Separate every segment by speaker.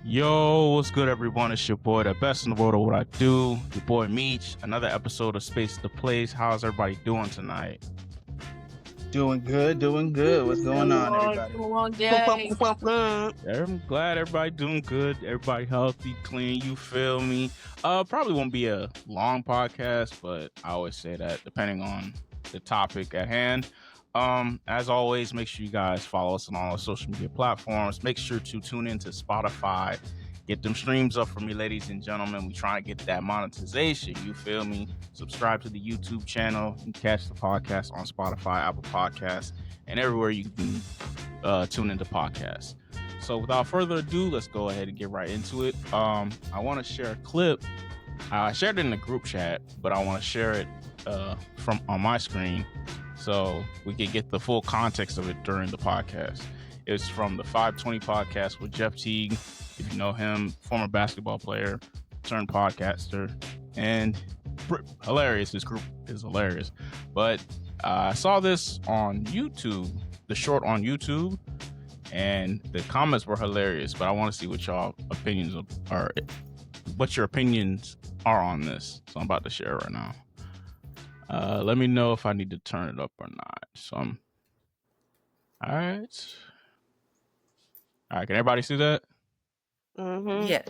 Speaker 1: Yo, what's good, everyone? It's your boy, the best in the world of what I do. Your boy Meech. Another episode of Space the Place. How's everybody doing tonight?
Speaker 2: Doing good. What's going on, everybody?
Speaker 3: Long day.
Speaker 1: I'm glad everybody doing good. Everybody healthy, clean. You feel me? Probably won't be a long podcast, but I always say that depending on the topic at hand. As always, make sure you guys follow us on all our social media platforms. Make sure to tune into Spotify. Get them streams up for me, ladies and gentlemen. We trying to get that monetization. You feel me? Subscribe to the YouTube channel. You can catch the podcast on Spotify, Apple Podcasts, and everywhere you can tune into podcasts. So without further ado, let's go ahead and get right into it. I want to share a clip. I shared it in the group chat, but I want to share it from on my screen so we can get the full context of it during the podcast. It's from the 520 podcast with Jeff Teague. If you know him, former basketball player turned podcaster, and hilarious. His group is hilarious. But I saw this on YouTube, the short on YouTube, and the comments were hilarious. But I want to see what y'all opinions are, what your opinions are on this. So I'm about to share it right now. Let me know if I need to turn it up or not. So all right. Can everybody see that?
Speaker 3: Mm-hmm. Yeah.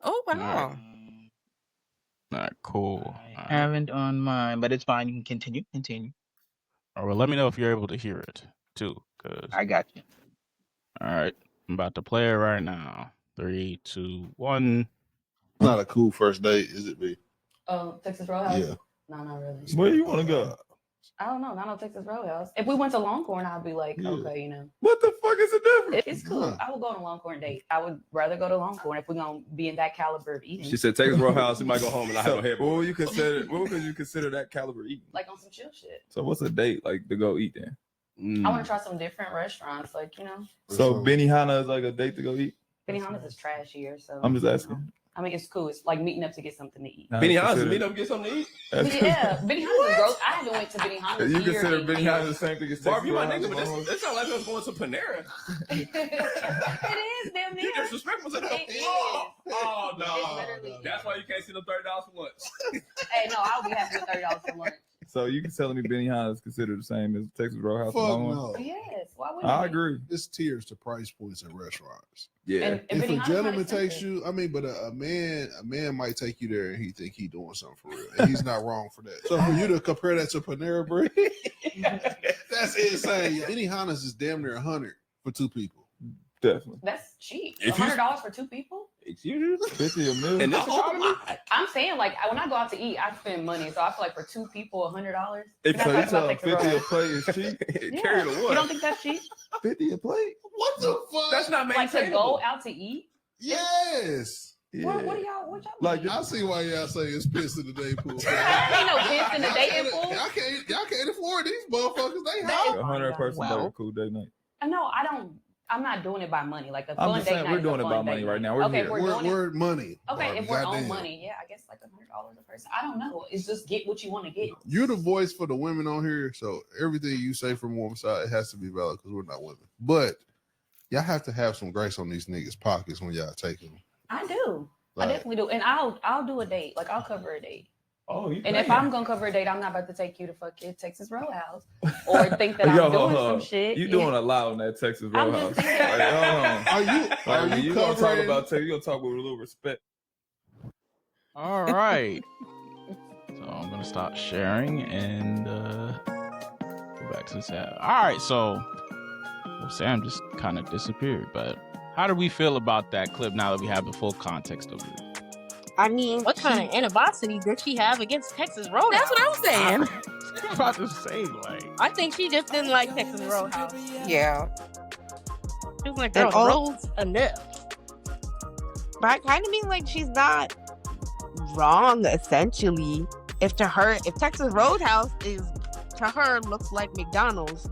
Speaker 3: Oh, wow.
Speaker 1: All right, cool.
Speaker 2: I haven't on mine, but it's fine. You can continue.
Speaker 1: All right, well, let me know if you're able to hear it too.
Speaker 2: I got you.
Speaker 1: All right, I'm about to play it right now. 3, 2, 1.
Speaker 4: Not a cool first date, is it, B?
Speaker 5: Oh, Texas Roadhouse?
Speaker 4: Yeah.
Speaker 5: No, not really.
Speaker 4: Where you want to go?
Speaker 5: I don't know. Not on Texas Roadhouse. If we went to Longhorn, I'd be like, okay, you know.
Speaker 4: What the fuck is the difference?
Speaker 5: It's cool. I would go on a Longhorn date. I would rather go to Longhorn if we're going to be in that caliber of eating.
Speaker 6: She said, Texas Roadhouse, you might go home and I have a head. What would you consider that caliber eating?
Speaker 5: Like on some chill shit.
Speaker 6: So what's a date like to go eat then?
Speaker 5: I want to try some different restaurants, like, you know.
Speaker 6: So Benihana is like a date to go eat?
Speaker 5: Benihana's is trash here, so.
Speaker 6: I'm just asking.
Speaker 5: You know. I mean, it's cool. It's like meeting up to get something to eat.
Speaker 6: Benihana's to meet up to get something to eat?
Speaker 5: Yeah, Benihana's is gross. I haven't went to Benihana's.
Speaker 6: You consider Benihana's the same thing as Texas
Speaker 7: Barb, you my
Speaker 6: Roadhouse?
Speaker 7: nigga, but this sounds like us going to Panera.
Speaker 5: It is, damn near.
Speaker 7: You disrespectful to that.
Speaker 5: It is.
Speaker 7: Oh, no.
Speaker 5: It's literally-
Speaker 7: That's why you can't see them $30 for lunch.
Speaker 5: Hey, no, I'll be happy with $30 for lunch.
Speaker 6: So you can telling me Benihana is considered the same as Texas Roadhouse?
Speaker 4: Fuck no.
Speaker 5: Yes, why wouldn't
Speaker 6: I
Speaker 5: we?
Speaker 6: agree.
Speaker 4: It's tiers to price points at restaurants.
Speaker 6: Yeah.
Speaker 5: And
Speaker 4: If a
Speaker 5: Benihana's
Speaker 4: gentleman
Speaker 5: not
Speaker 4: takes
Speaker 5: expensive.
Speaker 4: you, I mean, but a man might take you there and he think he doing something for real, and he's not wrong for that. So for you to compare that to Panera Bread, that's insane. Benihana's is damn near 100 for 2 people.
Speaker 6: Definitely.
Speaker 5: That's cheap.
Speaker 7: If you-
Speaker 5: $100 for 2 people?
Speaker 6: Excuse you? 50 a meal.
Speaker 7: And this economy?
Speaker 5: I'm saying, like, when I go out to eat, I spend money. So I feel like for 2 people, $100.
Speaker 6: If
Speaker 5: That's
Speaker 6: so, you
Speaker 5: like
Speaker 6: tell them
Speaker 5: Texas
Speaker 6: 50 a
Speaker 5: Roadhouse.
Speaker 6: plate is cheap?
Speaker 5: Yeah.
Speaker 7: Carry the
Speaker 5: You
Speaker 7: one.
Speaker 5: don't think that's cheap?
Speaker 6: 50 a plate?
Speaker 4: What the fuck?
Speaker 7: That's not
Speaker 5: Like to
Speaker 7: maintainable.
Speaker 5: go out to eat?
Speaker 4: Yes.
Speaker 6: Yeah.
Speaker 5: What are y'all? What y'all?
Speaker 6: Like,
Speaker 5: eat?
Speaker 4: I see why y'all say it's piss in the day pool.
Speaker 5: Ain't no piss in the dating pool.
Speaker 4: Y'all can't afford these motherfuckers. They
Speaker 5: That
Speaker 4: hot.
Speaker 5: is-
Speaker 6: 100 person
Speaker 2: Well.
Speaker 6: like a cool day night.
Speaker 5: No, I don't. I'm not doing it by money. Like a
Speaker 6: I'm
Speaker 5: fun
Speaker 6: just
Speaker 5: date
Speaker 6: saying,
Speaker 5: night.
Speaker 6: we're
Speaker 5: is a
Speaker 6: doing it
Speaker 5: fun
Speaker 6: by
Speaker 5: date
Speaker 6: money right
Speaker 5: night.
Speaker 6: now. We're
Speaker 5: okay,
Speaker 6: here.
Speaker 5: if we're doing it.
Speaker 4: We're money.
Speaker 5: Okay,
Speaker 4: Barbie,
Speaker 5: if we're on
Speaker 4: goddamn.
Speaker 5: money, yeah, I guess like $100 a person. I don't know. It's just get what you want to get.
Speaker 4: You're the voice for the women on here, so everything you say from one side, it has to be valid because we're not women. But y'all have to have some grace on these niggas' pockets when y'all take them.
Speaker 5: I do. I
Speaker 4: Like,
Speaker 5: definitely do. And I'll do a date. Like I'll cover a date.
Speaker 6: Oh, you
Speaker 5: And if I'm gonna cover a date, I'm not about to take you to fucking Texas Roadhouse or think that I'm doing some shit.
Speaker 6: You doing a lot on that Texas
Speaker 5: I'm
Speaker 6: Roadhouse.
Speaker 5: just saying.
Speaker 6: Like, hold on.
Speaker 4: are you
Speaker 6: You gonna talk
Speaker 4: covering?
Speaker 6: about Texas? You gonna talk with a little respect?
Speaker 1: All right. So I'm gonna stop sharing and go back to the chat. All right. So Sam just kind of disappeared, but how do we feel about that clip now that we have the full context of it?
Speaker 3: I mean,
Speaker 8: What kind of animosity did she have against Texas Roadhouse?
Speaker 3: that's what I'm saying.
Speaker 1: I was about to say, like,
Speaker 8: I think she just didn't like Texas Roadhouse.
Speaker 3: Yeah.
Speaker 8: She was like,
Speaker 3: And
Speaker 8: girl,
Speaker 3: all-
Speaker 8: roads enough.
Speaker 3: But I kind of mean like she's not wrong, essentially. If Texas Roadhouse is, to her, looks like McDonald's,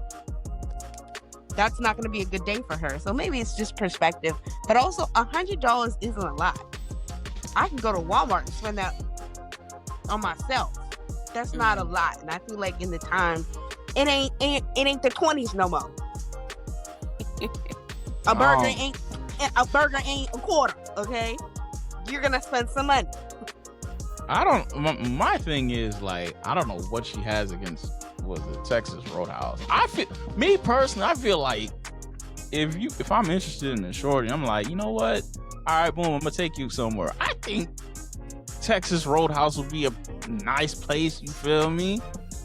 Speaker 3: that's not going to be a good day for her. So maybe it's just perspective. But also, $100 isn't a lot. I can go to Walmart and spend that on myself. That's not a lot. And I feel like in the time, it ain't the 20s no more. A burger ain't a quarter. Okay, you're gonna spend some money.
Speaker 1: I don't. My thing is like I don't know what she has against Texas Roadhouse. Me personally, I feel like if I'm interested in a shorty, I'm like, you know what? All right, boom, I'm gonna take you somewhere. I think Texas Roadhouse would be a nice place. You feel me?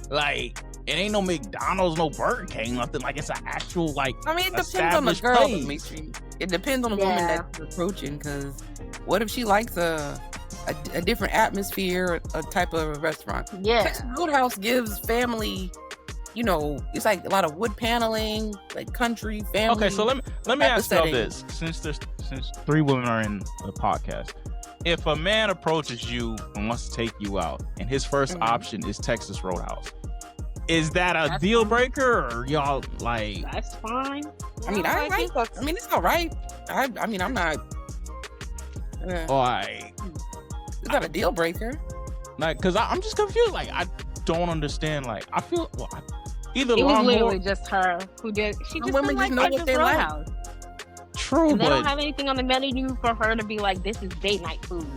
Speaker 1: Like it ain't no McDonald's, no Burger King, nothing. Like it's an actual like.
Speaker 9: I mean, it depends on the girl,
Speaker 1: place.
Speaker 9: Dimitri. It depends on the woman that you're approaching. Because what if she likes a different atmosphere, a type of restaurant?
Speaker 8: Yeah.
Speaker 9: Texas Roadhouse gives family. You know, it's like a lot of wood paneling, like country family.
Speaker 1: Okay, so let me ask y'all
Speaker 9: setting.
Speaker 1: this: since 3 women are in the podcast, if a man approaches you and wants to take you out, and his first option is Texas Roadhouse, is that a deal breaker, or y'all like?
Speaker 8: That's fine.
Speaker 9: I mean, I mean, it's all right. I mean, I'm not.
Speaker 1: Like,
Speaker 9: It's not a deal breaker.
Speaker 1: like, cause I'm just confused. Like, I don't understand. Like, I feel either
Speaker 8: It was
Speaker 1: Longhorn.
Speaker 8: literally just her who did. She just
Speaker 9: women
Speaker 8: didn't
Speaker 9: just
Speaker 8: like
Speaker 9: know what
Speaker 8: Texas
Speaker 9: they like.
Speaker 8: Roadhouse.
Speaker 1: True,
Speaker 8: And they don't
Speaker 1: but
Speaker 8: have anything on the menu for her to be like, this is date night food.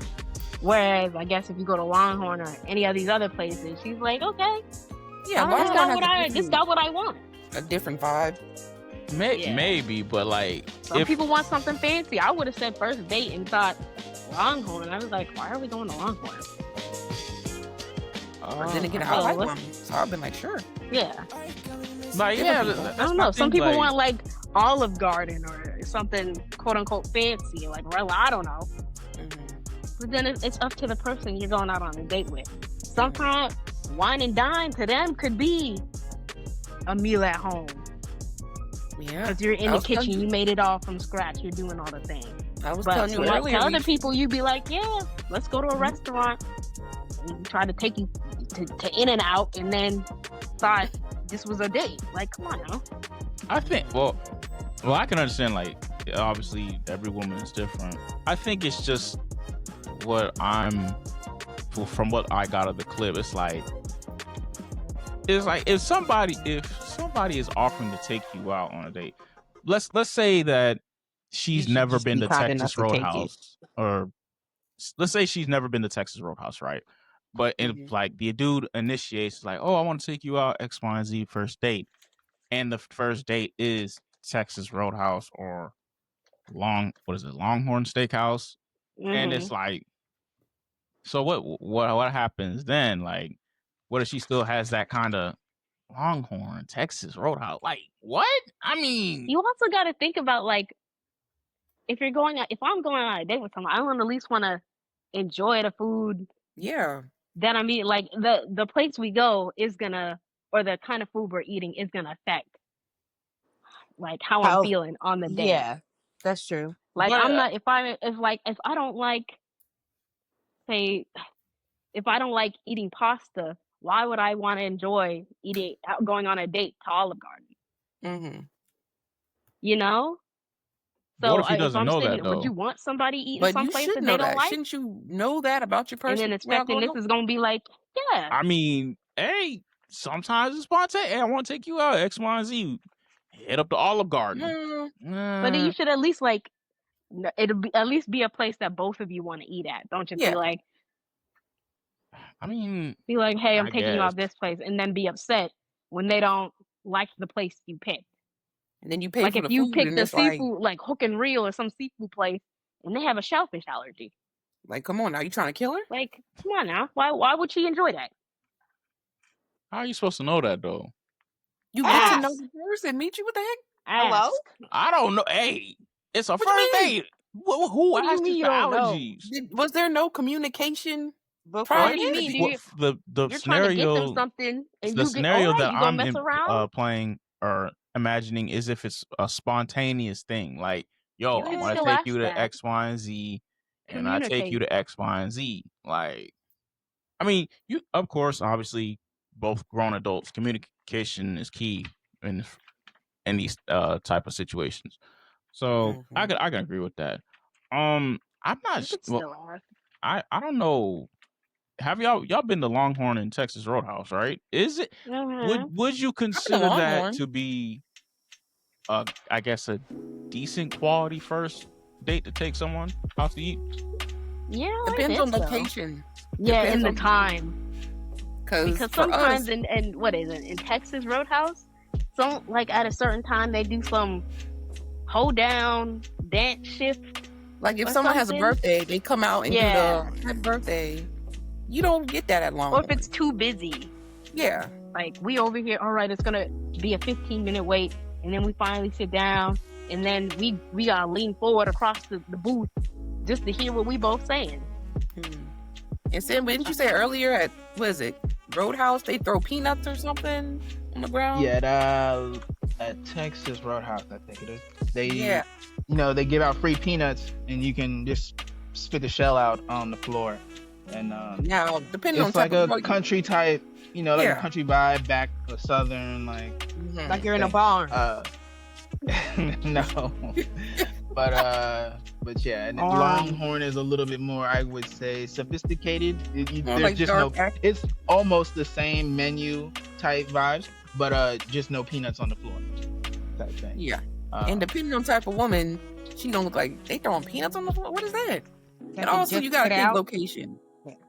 Speaker 8: Whereas, I guess if you go to Longhorn or any of these other places, she's like, okay,
Speaker 9: Yeah,
Speaker 8: this
Speaker 9: Longhorn
Speaker 8: got what I want.
Speaker 9: a different vibe.
Speaker 8: Yeah.
Speaker 1: maybe, but like,
Speaker 8: Some people want something fancy. I would have said first date and thought Longhorn. I was like, why are we going to Longhorn?
Speaker 9: But then again, I
Speaker 8: Oh,
Speaker 9: like
Speaker 8: let's-
Speaker 9: women, so I've been like, sure.
Speaker 8: Yeah.
Speaker 1: like, yeah,
Speaker 8: I don't know. Some people want like Olive Garden or something quote unquote fancy, like Rella. I don't know. But then it's up to the person you're going out on a date with. Sometimes wine and dine to them could be a meal at home.
Speaker 9: Yeah.
Speaker 8: Because you're in
Speaker 9: I
Speaker 8: the
Speaker 9: was telling
Speaker 8: kitchen,
Speaker 9: you-
Speaker 8: you made it all from scratch. You're doing all the things.
Speaker 9: I was
Speaker 8: But
Speaker 9: telling you
Speaker 8: to, like,
Speaker 9: earlier.
Speaker 8: to other people, you'd be like, yeah, let's go to a restaurant. And try to take you to In and Out, and then thought this was a date. Like, come on now.
Speaker 1: I think well I can understand, like, obviously every woman is different. I think it's just from what I got of the clip, it's like if somebody is offering to take you out on a date, let's say that she's
Speaker 3: should
Speaker 1: never
Speaker 3: just
Speaker 1: been
Speaker 3: be
Speaker 1: to
Speaker 3: kind
Speaker 1: Texas
Speaker 3: enough to take it.
Speaker 1: Roadhouse, or let's say she's never been to Texas Roadhouse, right? But if like the dude initiates, like, oh, I want to take you out X, Y, and Z first date, and the first date is Texas Roadhouse or Longhorn Steakhouse, and it's like, so what happens then? Like, what if she still has that kind of Longhorn Texas Roadhouse? Like, what? I mean,
Speaker 8: You also got to think about, like, if I'm going on a date with someone, I at least want to enjoy the food.
Speaker 9: Yeah.
Speaker 8: That I mean, like the place we go is gonna, or the kind of food we're eating is gonna affect like how I'm feeling on the day.
Speaker 3: Yeah, that's true.
Speaker 8: Like,
Speaker 3: But,
Speaker 8: I'm not, if I don't like, say, if I don't like eating pasta, why would I want to enjoy going on a date to Olive Garden? You know? So
Speaker 1: what if he doesn't know that, though?
Speaker 8: would you want somebody eating
Speaker 9: But you
Speaker 8: someplace
Speaker 9: should
Speaker 8: that
Speaker 9: know
Speaker 8: they don't
Speaker 9: that.
Speaker 8: like?
Speaker 9: Shouldn't you know that about your person?
Speaker 8: And then expecting this is gonna be like, yeah.
Speaker 1: I mean, hey, sometimes it's spontaneous. Hey, I want to take you out X, Y, and Z. Head up to Olive Garden.
Speaker 8: But then you should at least at least be a place that both of you want to eat at. Don't just be like,
Speaker 1: I mean,
Speaker 8: hey, I'm
Speaker 1: I
Speaker 8: taking you out
Speaker 1: guess.
Speaker 8: this place, and then be upset when they don't like the place you picked.
Speaker 9: And then you pay
Speaker 8: Like,
Speaker 9: for
Speaker 8: if
Speaker 9: the
Speaker 8: you
Speaker 9: food,
Speaker 8: pick
Speaker 9: and
Speaker 8: the
Speaker 9: it's like,
Speaker 8: seafood, like Hook and Reel or some seafood place, and they have a shellfish allergy.
Speaker 9: like, come on now, you trying to kill her?
Speaker 8: Like, come on now. Why would she enjoy that?
Speaker 1: How are you supposed to know that, though?
Speaker 9: You get to know the person, meet you. What the heck?
Speaker 3: Hello?
Speaker 1: I don't know. Hey, it's a
Speaker 9: What you
Speaker 1: first
Speaker 9: mean?
Speaker 1: date. Who
Speaker 8: What do you
Speaker 1: asked
Speaker 8: mean
Speaker 1: you
Speaker 8: you
Speaker 1: for
Speaker 8: don't know?
Speaker 1: allergies?
Speaker 9: Was there no communication?
Speaker 3: Before
Speaker 8: What do you mean?
Speaker 1: The
Speaker 8: You're trying to get them
Speaker 1: scenario,
Speaker 8: something, and
Speaker 1: the
Speaker 8: you get
Speaker 1: scenario that
Speaker 8: you gonna
Speaker 1: I'm
Speaker 8: mess around?
Speaker 1: playing or imagining is if it's a spontaneous thing, like, yo,
Speaker 8: You
Speaker 1: I
Speaker 8: can
Speaker 1: want to
Speaker 8: still
Speaker 1: take
Speaker 8: ask
Speaker 1: you to
Speaker 8: that.
Speaker 1: X, Y, and Z, and I take you
Speaker 8: Communicate.
Speaker 1: to X, Y, and Z. Like, I mean, you, of course, obviously, both grown adults, communication is key in these type of situations. So I can agree with that. I'm
Speaker 8: You
Speaker 1: not.
Speaker 8: could
Speaker 1: Well,
Speaker 8: still ask.
Speaker 1: I don't know. Have y'all been to Longhorn and Texas Roadhouse, right? Is it would you consider that
Speaker 9: Longhorn.
Speaker 1: to be I guess a decent quality first date to take someone out to eat?
Speaker 8: Yeah,
Speaker 9: Depends
Speaker 8: I
Speaker 9: on
Speaker 8: think so.
Speaker 9: location.
Speaker 8: Yeah,
Speaker 9: Depends
Speaker 8: and the
Speaker 9: on-
Speaker 8: time. Because
Speaker 9: for
Speaker 8: sometimes
Speaker 9: us,
Speaker 8: in what is it, in Texas Roadhouse, some like at a certain time they do some hold down dance shift.
Speaker 9: like if
Speaker 8: or
Speaker 9: someone has a
Speaker 8: something.
Speaker 9: birthday, they come out and
Speaker 8: Yeah.
Speaker 9: do the happy birthday. You don't get that at
Speaker 8: Or
Speaker 9: Longhorn.
Speaker 8: if it's too busy.
Speaker 9: Yeah.
Speaker 8: Like we over here, all right, it's gonna be a 15-minute wait, and then we finally sit down, and then we gotta lean forward across the booth just to hear what we both saying.
Speaker 9: And Sam, didn't you say earlier at what is it, Roadhouse? They throw peanuts or something on the ground.
Speaker 2: Yeah, at Texas Roadhouse, I think it is. They,
Speaker 9: Yeah.
Speaker 2: they give out free peanuts, and you can just spit the shell out on the floor. And
Speaker 9: Now, depending on
Speaker 2: it's like
Speaker 9: type
Speaker 2: a
Speaker 9: of
Speaker 2: country type, like
Speaker 9: Yeah.
Speaker 2: a country vibe, back to southern,
Speaker 3: Like you're in a
Speaker 2: thing.
Speaker 3: barn.
Speaker 2: No, but yeah, and Longhorn is a little bit more, I would say, sophisticated.
Speaker 9: More
Speaker 2: There's
Speaker 9: like
Speaker 2: just
Speaker 9: dark
Speaker 2: no, it's almost the same menu type vibes, but just no peanuts on the floor type thing.
Speaker 9: Yeah. And depending on type of woman, she don't look like they throwing peanuts on the floor. What is that? And also, you got to think location.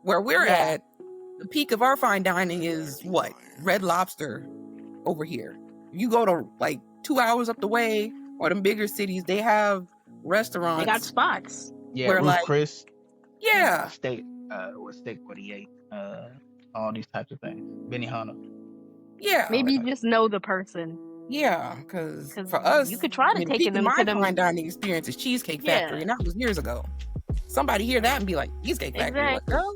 Speaker 9: Where we're at, the peak of our fine dining is what? Red Lobster over here. You go to like 2 hours up the way, or them bigger cities, they have restaurants.
Speaker 8: They got spots.
Speaker 2: Yeah,
Speaker 9: where
Speaker 2: Ruth
Speaker 9: like
Speaker 2: Chris,
Speaker 9: yeah,
Speaker 2: steak, steak 48, all these types of things. Benihana.
Speaker 9: yeah,
Speaker 8: Maybe you just know the person.
Speaker 9: yeah. Because for us,
Speaker 8: you could try to
Speaker 9: the
Speaker 8: take
Speaker 9: peak of
Speaker 8: them
Speaker 9: my
Speaker 8: to them.
Speaker 9: fine dining experience is Cheesecake Factory,
Speaker 8: Yeah.
Speaker 9: and that was years ago. Somebody hear that and be like, Cheesecake Factory, what,
Speaker 8: Exactly.
Speaker 9: girl?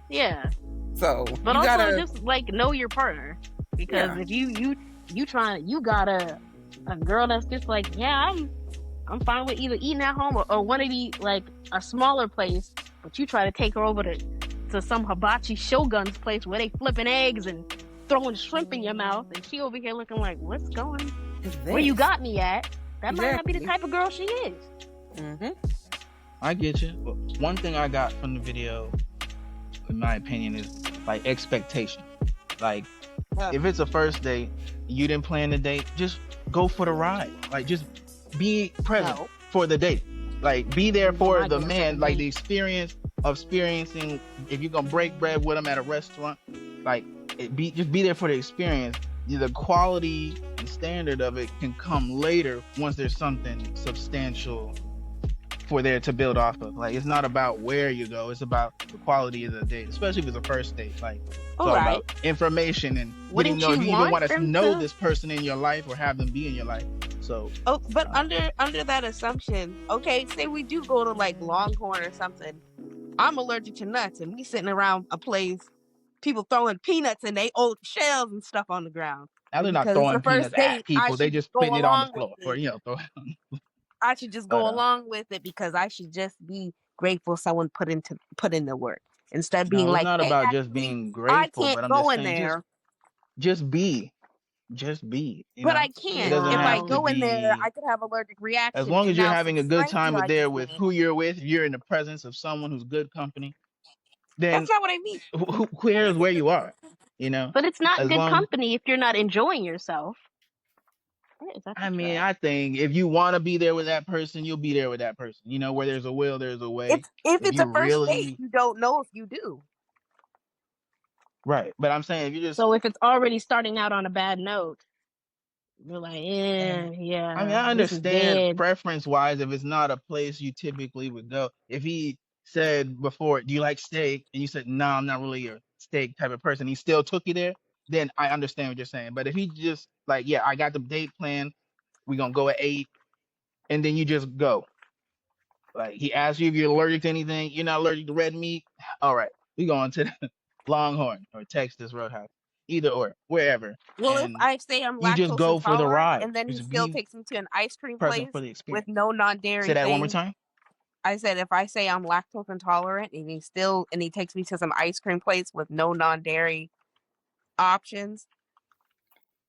Speaker 8: Yeah.
Speaker 9: So
Speaker 8: But
Speaker 9: you
Speaker 8: also
Speaker 9: gotta
Speaker 8: just like know your partner, because
Speaker 9: Yeah.
Speaker 8: if you got a girl that's just like, yeah, I'm fine with either eating at home or one of the like a smaller place, but you try to take her over to some hibachi shogun's place where they flipping eggs and throwing shrimp in your mouth, and she over here looking like, what's going? Where you got me at? That might not be the
Speaker 9: Exactly.
Speaker 8: type of girl she is.
Speaker 9: Mm-hmm.
Speaker 2: I get you. But one thing I got from the video, in my opinion, is like expectation. Like, if it's a first date, you didn't plan the date, just go for the ride. Like, just be present for the date. Like, be there for the man. Like, the experience of experiencing. If you're gonna break bread with him at a restaurant, like, just be there for the experience. The quality and standard of it can come later once there's something substantial for there to build off of. Like, it's not about where you go, it's about the quality of the date, especially if it's a first date. Like, it's all about information and
Speaker 3: Wouldn't
Speaker 2: getting to know if
Speaker 3: you
Speaker 2: you even
Speaker 3: want
Speaker 2: want to
Speaker 3: them
Speaker 2: know
Speaker 3: to-
Speaker 2: this person in your life or have them be in your life. So
Speaker 3: But under that assumption, okay, say we do go to like Longhorn or something. I'm allergic to nuts, and we sitting around a place, people throwing peanuts and they old shells and stuff on the ground.
Speaker 2: now they're not
Speaker 3: Because it's
Speaker 2: throwing
Speaker 3: the first
Speaker 2: peanuts at
Speaker 3: date,
Speaker 2: people, they
Speaker 3: should
Speaker 2: just
Speaker 3: go
Speaker 2: spitting it on the
Speaker 3: along
Speaker 2: floor
Speaker 3: with
Speaker 2: or
Speaker 3: it.
Speaker 2: throw
Speaker 3: I should just go
Speaker 2: But,
Speaker 3: along with it because I should just be grateful someone put in the work instead of being
Speaker 2: no, it's
Speaker 3: like,
Speaker 2: not
Speaker 3: hey,
Speaker 2: about just
Speaker 3: actually,
Speaker 2: being
Speaker 3: I
Speaker 2: grateful,
Speaker 3: can't
Speaker 2: but I'm
Speaker 3: go
Speaker 2: just
Speaker 3: in
Speaker 2: saying
Speaker 3: there.
Speaker 2: just be you
Speaker 3: But
Speaker 2: know?
Speaker 3: I
Speaker 2: It
Speaker 3: can't.
Speaker 2: doesn't
Speaker 3: If I
Speaker 2: have to
Speaker 3: go in there,
Speaker 2: be,
Speaker 3: I could have allergic reaction.
Speaker 2: as long
Speaker 3: and
Speaker 2: as you're
Speaker 3: now
Speaker 2: having a good
Speaker 3: society
Speaker 2: time
Speaker 3: I
Speaker 2: there
Speaker 3: just
Speaker 2: with
Speaker 3: made.
Speaker 2: who you're with, you're in the presence of someone who's good company, then
Speaker 3: That's not what I mean.
Speaker 2: who cares where you are,
Speaker 8: But it's not
Speaker 2: as
Speaker 8: good
Speaker 2: long
Speaker 8: company if you're not enjoying yourself. What is that
Speaker 2: I
Speaker 8: the
Speaker 2: mean,
Speaker 8: trash?
Speaker 2: I think if you want to be there with that person, you'll be there with that person. Where there's a will, there's a way.
Speaker 3: If
Speaker 2: If
Speaker 3: it's
Speaker 2: you
Speaker 3: a first date,
Speaker 2: really
Speaker 3: you don't know if you do.
Speaker 2: right, but I'm saying if you just,
Speaker 8: So if it's already starting out on a bad note, you're like,
Speaker 2: I mean,
Speaker 8: yeah,
Speaker 2: I
Speaker 8: this is
Speaker 2: understand
Speaker 8: dead.
Speaker 2: preference wise if it's not a place you typically would go. If he said before, do you like steak? And you said, no, I'm not really a steak type of person. He still took you there, then I understand what you're saying. But if he just like, yeah, I got the date plan, we're gonna go at 8, and then you just go. Like, he asks you if you're allergic to anything, you're not allergic to red meat. All right, we going to the Longhorn or Texas Roadhouse, either or, wherever.
Speaker 3: Well, if
Speaker 2: And
Speaker 3: I say I'm
Speaker 2: you just
Speaker 3: lactose
Speaker 2: go for the
Speaker 3: intolerant,
Speaker 2: ride.
Speaker 3: and then he
Speaker 2: Just
Speaker 3: still
Speaker 2: be
Speaker 3: takes me to an ice cream
Speaker 2: present
Speaker 3: place
Speaker 2: for the
Speaker 3: with
Speaker 2: experience.
Speaker 3: no non-dairy
Speaker 2: Say that one more
Speaker 3: things.
Speaker 2: time.
Speaker 3: I said if I say I'm lactose intolerant and he takes me to some ice cream place with no non-dairy options.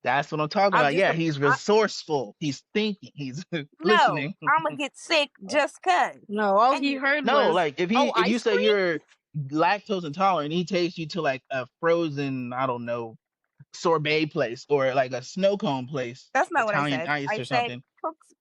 Speaker 2: That's what I'm talking
Speaker 3: I'm
Speaker 2: about.
Speaker 3: just
Speaker 2: Yeah,
Speaker 3: a-
Speaker 2: he's
Speaker 3: I-
Speaker 2: resourceful. He's thinking. He's
Speaker 3: No,
Speaker 2: listening.
Speaker 3: I'm gonna get sick just cause.
Speaker 8: No, all
Speaker 3: And
Speaker 8: he
Speaker 3: you-
Speaker 8: heard
Speaker 2: No,
Speaker 8: was,
Speaker 2: like if
Speaker 8: oh,
Speaker 2: you
Speaker 8: ice
Speaker 2: say
Speaker 8: cream?
Speaker 2: you're lactose intolerant, he takes you to like a frozen, I don't know, sorbet place or like a snow cone place,
Speaker 3: That's not
Speaker 2: Italian
Speaker 3: what I said.
Speaker 2: ice
Speaker 3: I
Speaker 2: or
Speaker 3: said
Speaker 2: something.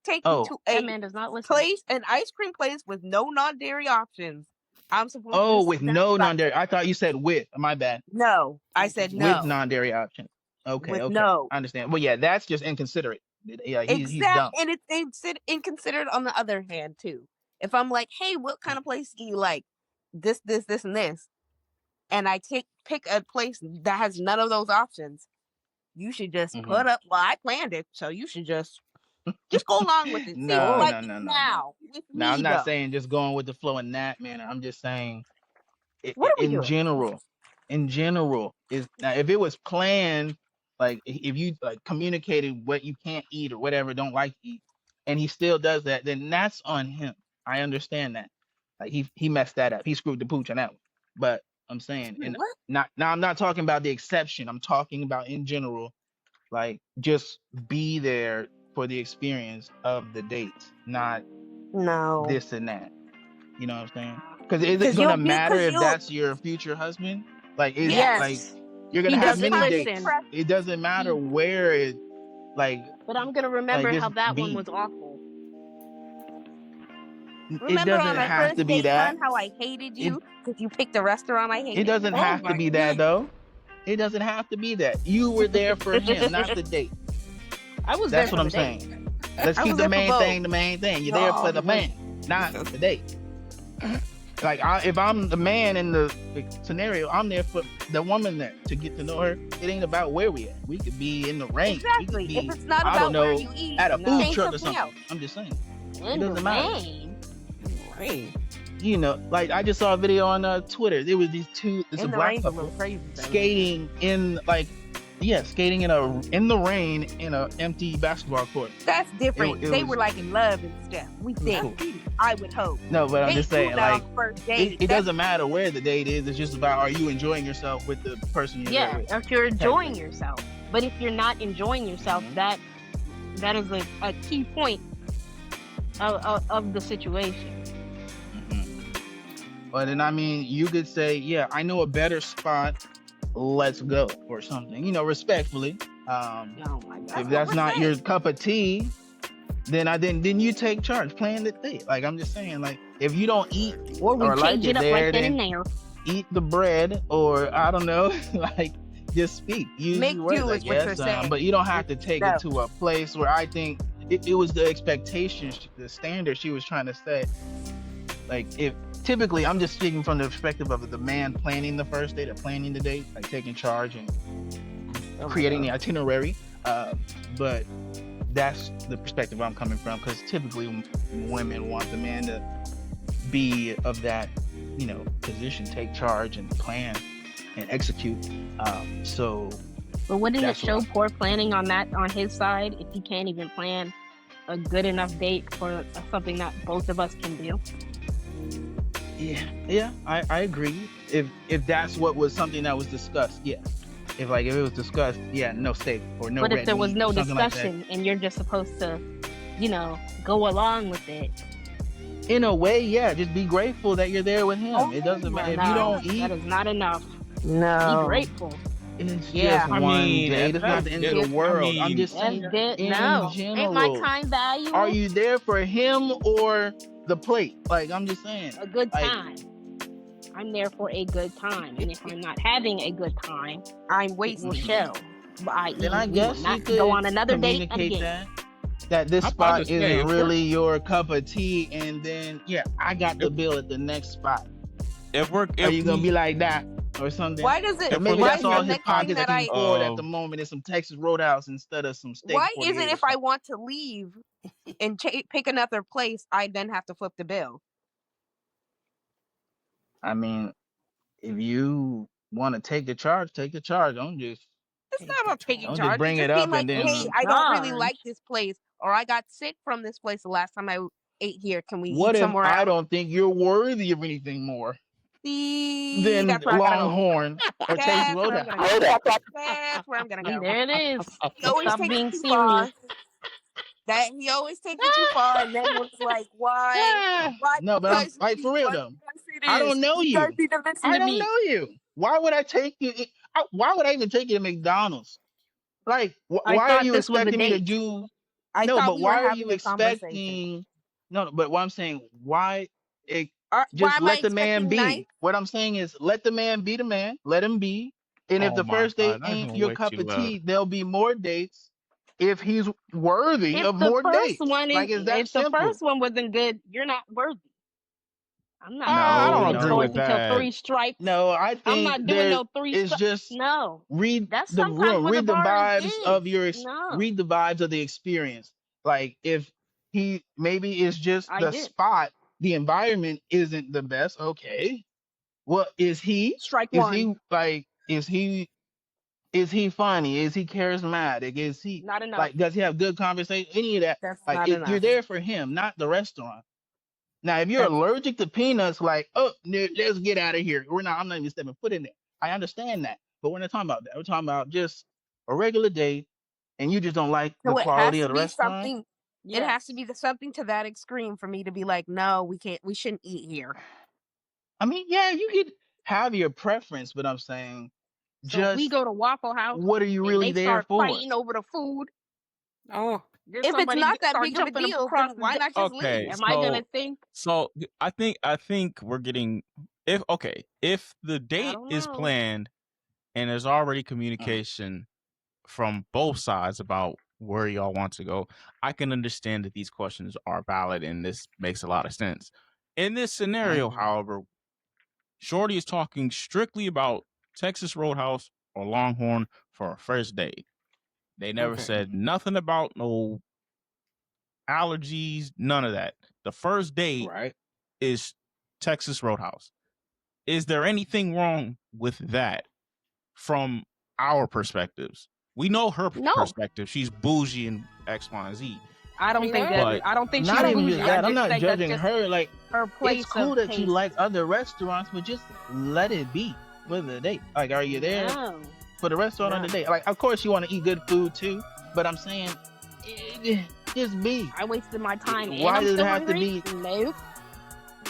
Speaker 3: take me to
Speaker 8: That
Speaker 3: a
Speaker 8: man does not listen.
Speaker 3: place, an ice cream place with no non-dairy options, I'm supposed to
Speaker 2: Oh,
Speaker 3: sit
Speaker 2: with
Speaker 3: down
Speaker 2: no
Speaker 3: by
Speaker 2: non-dairy.
Speaker 3: myself.
Speaker 2: I thought you said with. My bad.
Speaker 3: No, I said
Speaker 2: With
Speaker 3: no.
Speaker 2: non-dairy options. Okay,
Speaker 3: With
Speaker 2: okay.
Speaker 3: no.
Speaker 2: I understand. Well, yeah, that's just inconsiderate. Yeah, he's dumb.
Speaker 3: And it's inconsiderate on the other hand too. If I'm like, hey, what kind of place do you like? This, and this, and I pick a place that has none of those options, you should just put up. Well, I planned it, so you should just go along with it. See,
Speaker 2: No.
Speaker 3: like now with
Speaker 2: Now,
Speaker 3: me
Speaker 2: I'm not
Speaker 3: though.
Speaker 2: saying just going with the flow in that manner. I'm just saying,
Speaker 3: What are we
Speaker 2: in
Speaker 3: doing?
Speaker 2: general, is now if it was planned, like if you like communicated what you can't eat or whatever, don't like to eat, and he still does that, then that's on him. I understand that. Like he messed that up. He screwed the pooch on that one. But I'm saying, and
Speaker 3: What?
Speaker 2: I'm not talking about the exception. I'm talking about in general, like just be there for the experience of the dates, not
Speaker 3: No.
Speaker 2: this and that. You know what I'm saying? Because is it gonna matter if that's your future husband? Like, is
Speaker 3: Yes.
Speaker 2: like you're gonna
Speaker 8: He
Speaker 2: have
Speaker 8: doesn't
Speaker 2: many
Speaker 8: listen.
Speaker 2: dates. It doesn't matter where it, like.
Speaker 8: But I'm gonna remember
Speaker 2: like,
Speaker 8: how
Speaker 2: just
Speaker 8: that one
Speaker 2: be.
Speaker 8: was awful.
Speaker 3: Remember
Speaker 2: It
Speaker 3: on
Speaker 2: doesn't
Speaker 3: our
Speaker 2: have
Speaker 3: first
Speaker 2: to be
Speaker 3: date,
Speaker 2: that.
Speaker 3: son, how I hated you because you picked a restaurant I hated?
Speaker 2: It doesn't have to be that though. It doesn't have to be that. You were there for him, not the date.
Speaker 8: I was
Speaker 2: That's
Speaker 8: there
Speaker 2: what
Speaker 8: for
Speaker 2: I'm
Speaker 8: the date.
Speaker 2: saying. Let's
Speaker 3: I
Speaker 2: keep
Speaker 3: was
Speaker 2: the
Speaker 3: there for
Speaker 2: main
Speaker 3: both.
Speaker 2: thing the main thing. You're there for the man, not the date. Like if I'm the man in the scenario, I'm there for the woman there to get to know her. It ain't about where we at. We could be in the rain.
Speaker 3: Exactly.
Speaker 2: We could be,
Speaker 3: If it's not
Speaker 2: I
Speaker 3: about
Speaker 2: don't know,
Speaker 3: where you eat,
Speaker 2: at a food
Speaker 3: change
Speaker 2: truck or
Speaker 3: something
Speaker 2: something.
Speaker 3: else.
Speaker 2: I'm just saying.
Speaker 8: In
Speaker 2: It
Speaker 8: the
Speaker 2: doesn't matter.
Speaker 8: rain.
Speaker 9: Rain.
Speaker 2: You know, like I just saw a video on Twitter. There was these two. It's
Speaker 3: In
Speaker 2: a
Speaker 3: the
Speaker 2: black
Speaker 3: rain's a
Speaker 2: couple
Speaker 3: little crazy. though.
Speaker 2: skating in skating in the rain in an empty basketball court.
Speaker 3: That's different.
Speaker 2: It
Speaker 3: They
Speaker 2: was-
Speaker 3: were like in love and stuff. We think.
Speaker 2: cool.
Speaker 3: I would hope.
Speaker 2: No, but I'm
Speaker 3: They
Speaker 2: just
Speaker 3: do
Speaker 2: saying,
Speaker 3: that
Speaker 2: like,
Speaker 3: on the first date.
Speaker 2: it
Speaker 3: That's-
Speaker 2: doesn't matter where the date is. It's just about, are you enjoying yourself with the person you're there
Speaker 8: Yeah,
Speaker 2: with?
Speaker 8: if you're enjoying yourself. But if you're not enjoying yourself, that is a key point of the situation.
Speaker 2: But then, I mean, you could say, yeah, I know a better spot. Let's go, or something. You know, respectfully.
Speaker 8: Oh my God.
Speaker 2: If that's not your cup of tea, then you take charge. Plan the date. Like, I'm just saying, like, if you don't eat
Speaker 8: Or we
Speaker 2: or like
Speaker 8: change
Speaker 2: it
Speaker 8: it up
Speaker 2: there,
Speaker 8: right then and
Speaker 2: then
Speaker 8: there.
Speaker 2: eat the bread, or I don't know, like, just speak. Use
Speaker 3: Make
Speaker 2: your words,
Speaker 3: do
Speaker 2: I
Speaker 3: is what you're
Speaker 2: guess.
Speaker 3: saying.
Speaker 2: But you don't have to take
Speaker 3: No.
Speaker 2: it to a place where I think it was the expectation, the standard she was trying to set. Like, if typically, I'm just speaking from the perspective of the man planning the first date or planning the date, like taking charge and creating the itinerary. But that's the perspective I'm coming from, because typically women want the man to be of that, you know, position, take charge and plan and execute.
Speaker 8: But wouldn't it
Speaker 2: that's
Speaker 8: show
Speaker 2: what
Speaker 8: poor planning on his side if he can't even plan a good enough date for something that both of us can do?
Speaker 2: Yeah, I agree. If that's what was something that was discussed, yeah. If it was discussed, yeah, no steak or no.
Speaker 8: But if
Speaker 2: red
Speaker 8: there was
Speaker 2: meat
Speaker 8: no
Speaker 2: or something like
Speaker 8: discussion and you're just supposed to, you know, go along with it.
Speaker 2: in a way, yeah, just be grateful that you're there with him. It doesn't matter if you don't eat.
Speaker 8: That is not enough.
Speaker 3: No.
Speaker 8: Be grateful.
Speaker 2: It's
Speaker 3: Yeah.
Speaker 2: just
Speaker 1: I
Speaker 2: one
Speaker 1: mean,
Speaker 2: day. It's not the end of the world. I'm just saying, in
Speaker 8: No.
Speaker 2: general,
Speaker 8: Ain't my time valuable?
Speaker 2: are you there for him or the plate? Like, I'm just saying.
Speaker 8: A good
Speaker 2: like,
Speaker 8: time. I'm there for a good time, and if I'm not having a good time,
Speaker 3: I'm
Speaker 8: it
Speaker 3: wasting.
Speaker 8: will show. But
Speaker 2: Then I guess you
Speaker 8: not
Speaker 2: could
Speaker 8: go on another date
Speaker 2: communicate
Speaker 8: again.
Speaker 2: that this
Speaker 1: I'm about
Speaker 2: spot
Speaker 1: to say,
Speaker 2: isn't
Speaker 1: if
Speaker 2: really your cup of tea, and then I got the bill at the next spot. Are you gonna be like that or something?
Speaker 3: Why does it?
Speaker 2: Or maybe
Speaker 3: why
Speaker 2: that's
Speaker 3: is
Speaker 2: all
Speaker 3: the
Speaker 2: his
Speaker 3: next thing
Speaker 2: pockets
Speaker 3: that
Speaker 2: that
Speaker 3: I?
Speaker 2: can afford at the moment is some Texas Roadhouse instead of some steak.
Speaker 3: Why isn't
Speaker 2: 48 or
Speaker 3: if I want to leave and pick another place, I then have to flip the bill?
Speaker 2: I mean, if you want to take the charge, take the charge. Don't just
Speaker 3: It's not about taking
Speaker 2: don't
Speaker 3: charge.
Speaker 2: just bring
Speaker 3: It's
Speaker 2: it
Speaker 3: just being
Speaker 2: up
Speaker 3: like,
Speaker 2: and then
Speaker 3: hey, I don't really
Speaker 8: Charge.
Speaker 3: like this place, or I got sick from this place the last time I ate here. Can we
Speaker 2: what
Speaker 3: eat
Speaker 2: if
Speaker 3: somewhere
Speaker 2: I
Speaker 3: else?
Speaker 2: don't think you're worthy of anything more
Speaker 3: See,
Speaker 2: than
Speaker 3: that's where I gotta go.
Speaker 2: Longhorn or Texas
Speaker 3: That's where I'm
Speaker 2: Roadhouse?
Speaker 3: gonna go. That's where I'm gonna
Speaker 8: See,
Speaker 3: go.
Speaker 8: there it is.
Speaker 3: He always
Speaker 8: Stop
Speaker 3: takes
Speaker 8: being
Speaker 3: it too
Speaker 8: serious.
Speaker 3: far. He always takes it too far, and then was like, why? Why?
Speaker 2: No, but I'm
Speaker 3: Because
Speaker 2: like, for real
Speaker 3: what
Speaker 2: though.
Speaker 3: because it
Speaker 2: I
Speaker 3: is.
Speaker 2: don't know
Speaker 3: You guys
Speaker 2: you.
Speaker 3: need to listen
Speaker 2: I
Speaker 3: to
Speaker 2: don't
Speaker 3: me.
Speaker 2: know you. Why would I take you? Why would I even take you to McDonald's? Like,
Speaker 8: I
Speaker 2: why are
Speaker 8: thought
Speaker 2: you
Speaker 8: this was a
Speaker 2: expecting me to
Speaker 8: date.
Speaker 2: do?
Speaker 3: I
Speaker 2: No,
Speaker 3: thought
Speaker 2: but
Speaker 3: we were
Speaker 2: why are
Speaker 3: having
Speaker 2: you
Speaker 3: a conversation.
Speaker 2: expecting? No, but what I'm saying, why?
Speaker 3: Why
Speaker 2: Just
Speaker 3: am I
Speaker 2: let the man
Speaker 3: expecting
Speaker 2: be.
Speaker 3: nice?
Speaker 2: What I'm saying is, let the man be the man. Let him be. And if
Speaker 1: Oh
Speaker 2: the
Speaker 1: my
Speaker 2: first date
Speaker 1: God, not
Speaker 2: ain't
Speaker 1: even
Speaker 2: your
Speaker 1: way
Speaker 2: cup
Speaker 1: too
Speaker 2: of
Speaker 1: loud.
Speaker 2: tea, there'll be more dates if he's worthy
Speaker 8: If
Speaker 2: of
Speaker 8: the
Speaker 2: more
Speaker 8: first
Speaker 2: dates.
Speaker 8: one
Speaker 2: Like,
Speaker 8: is,
Speaker 2: it's that
Speaker 8: if the
Speaker 2: simple.
Speaker 8: first one wasn't good, you're not worthy. I'm not
Speaker 2: No,
Speaker 1: I
Speaker 8: doing
Speaker 1: don't
Speaker 8: no
Speaker 1: agree with
Speaker 8: toys until
Speaker 1: that.
Speaker 8: 3 strikes.
Speaker 2: No, I
Speaker 8: I'm
Speaker 2: think
Speaker 8: not doing
Speaker 2: there
Speaker 8: no 3
Speaker 2: is
Speaker 8: strikes.
Speaker 2: just
Speaker 8: No,
Speaker 2: read
Speaker 8: that's
Speaker 2: the
Speaker 8: sometimes
Speaker 2: room,
Speaker 8: where the
Speaker 2: read the
Speaker 8: bar
Speaker 2: vibes of your
Speaker 8: No,
Speaker 2: read the vibes of the experience. Like, if he maybe it's just
Speaker 8: I
Speaker 2: the
Speaker 8: did.
Speaker 2: spot, the environment isn't the best. Okay. Well, is he?
Speaker 8: Strike
Speaker 2: Is
Speaker 8: one.
Speaker 2: he like? Is he funny? Is he charismatic? Is he
Speaker 8: Not enough.
Speaker 2: like? Does he have good conversation? Any of that?
Speaker 3: That's
Speaker 2: Like,
Speaker 3: not
Speaker 2: you're
Speaker 3: enough.
Speaker 2: there for him, not the restaurant. Now, if you're
Speaker 3: That's
Speaker 2: allergic to peanuts, like, oh, let's get out of here. I'm not even stepping foot in there. I understand that, but we're not talking about that. We're talking about just a regular day, and you just don't like the
Speaker 3: so. It
Speaker 2: quality
Speaker 3: has
Speaker 2: of
Speaker 3: to
Speaker 2: the
Speaker 3: be
Speaker 2: restaurant.
Speaker 3: something.
Speaker 8: Yes.
Speaker 3: It has to be something to that extreme for me to be like, no, we can't. We shouldn't eat here.
Speaker 2: I mean, yeah, you could have your preference, but I'm saying,
Speaker 8: So if we
Speaker 2: just
Speaker 8: go to Waffle House
Speaker 2: what are you
Speaker 8: and
Speaker 2: really
Speaker 8: they
Speaker 2: there
Speaker 8: start
Speaker 2: for?
Speaker 8: fighting over the food,
Speaker 9: Oh,
Speaker 3: If it's not that big of a deal, then why not just
Speaker 1: Okay,
Speaker 3: leave?
Speaker 8: Am I gonna think?
Speaker 1: so I think we're getting if the date
Speaker 8: don't
Speaker 1: is
Speaker 8: know.
Speaker 1: planned and there's already communication from both sides about where y'all want to go, I can understand that these questions are valid and this makes a lot of sense. In this scenario, however, Shorty is talking strictly about Texas Roadhouse or Longhorn for a first date. They never said nothing about no allergies, none of that. The first date is Texas Roadhouse. Is there anything wrong with that from our perspectives? We know her perspective. She's bougie and X, Y, and Z.
Speaker 8: I don't think that. I don't think she's
Speaker 2: not even
Speaker 8: bougie.
Speaker 2: just that.
Speaker 8: I
Speaker 2: I'm
Speaker 8: just
Speaker 2: not
Speaker 8: think that's
Speaker 2: judging
Speaker 8: just
Speaker 2: her. Like,
Speaker 8: her place
Speaker 2: it's cool
Speaker 8: of
Speaker 2: that you
Speaker 8: taste.
Speaker 2: like other restaurants, but just let it be with the date. Like, are you there for the restaurant on the date? Like, of course you want to eat good food too, but I'm saying, just be.
Speaker 8: I wasted my time.
Speaker 2: Why
Speaker 8: and
Speaker 2: does
Speaker 8: I'm
Speaker 2: it
Speaker 8: still
Speaker 2: have to
Speaker 8: hungry?
Speaker 2: be?
Speaker 8: Nope.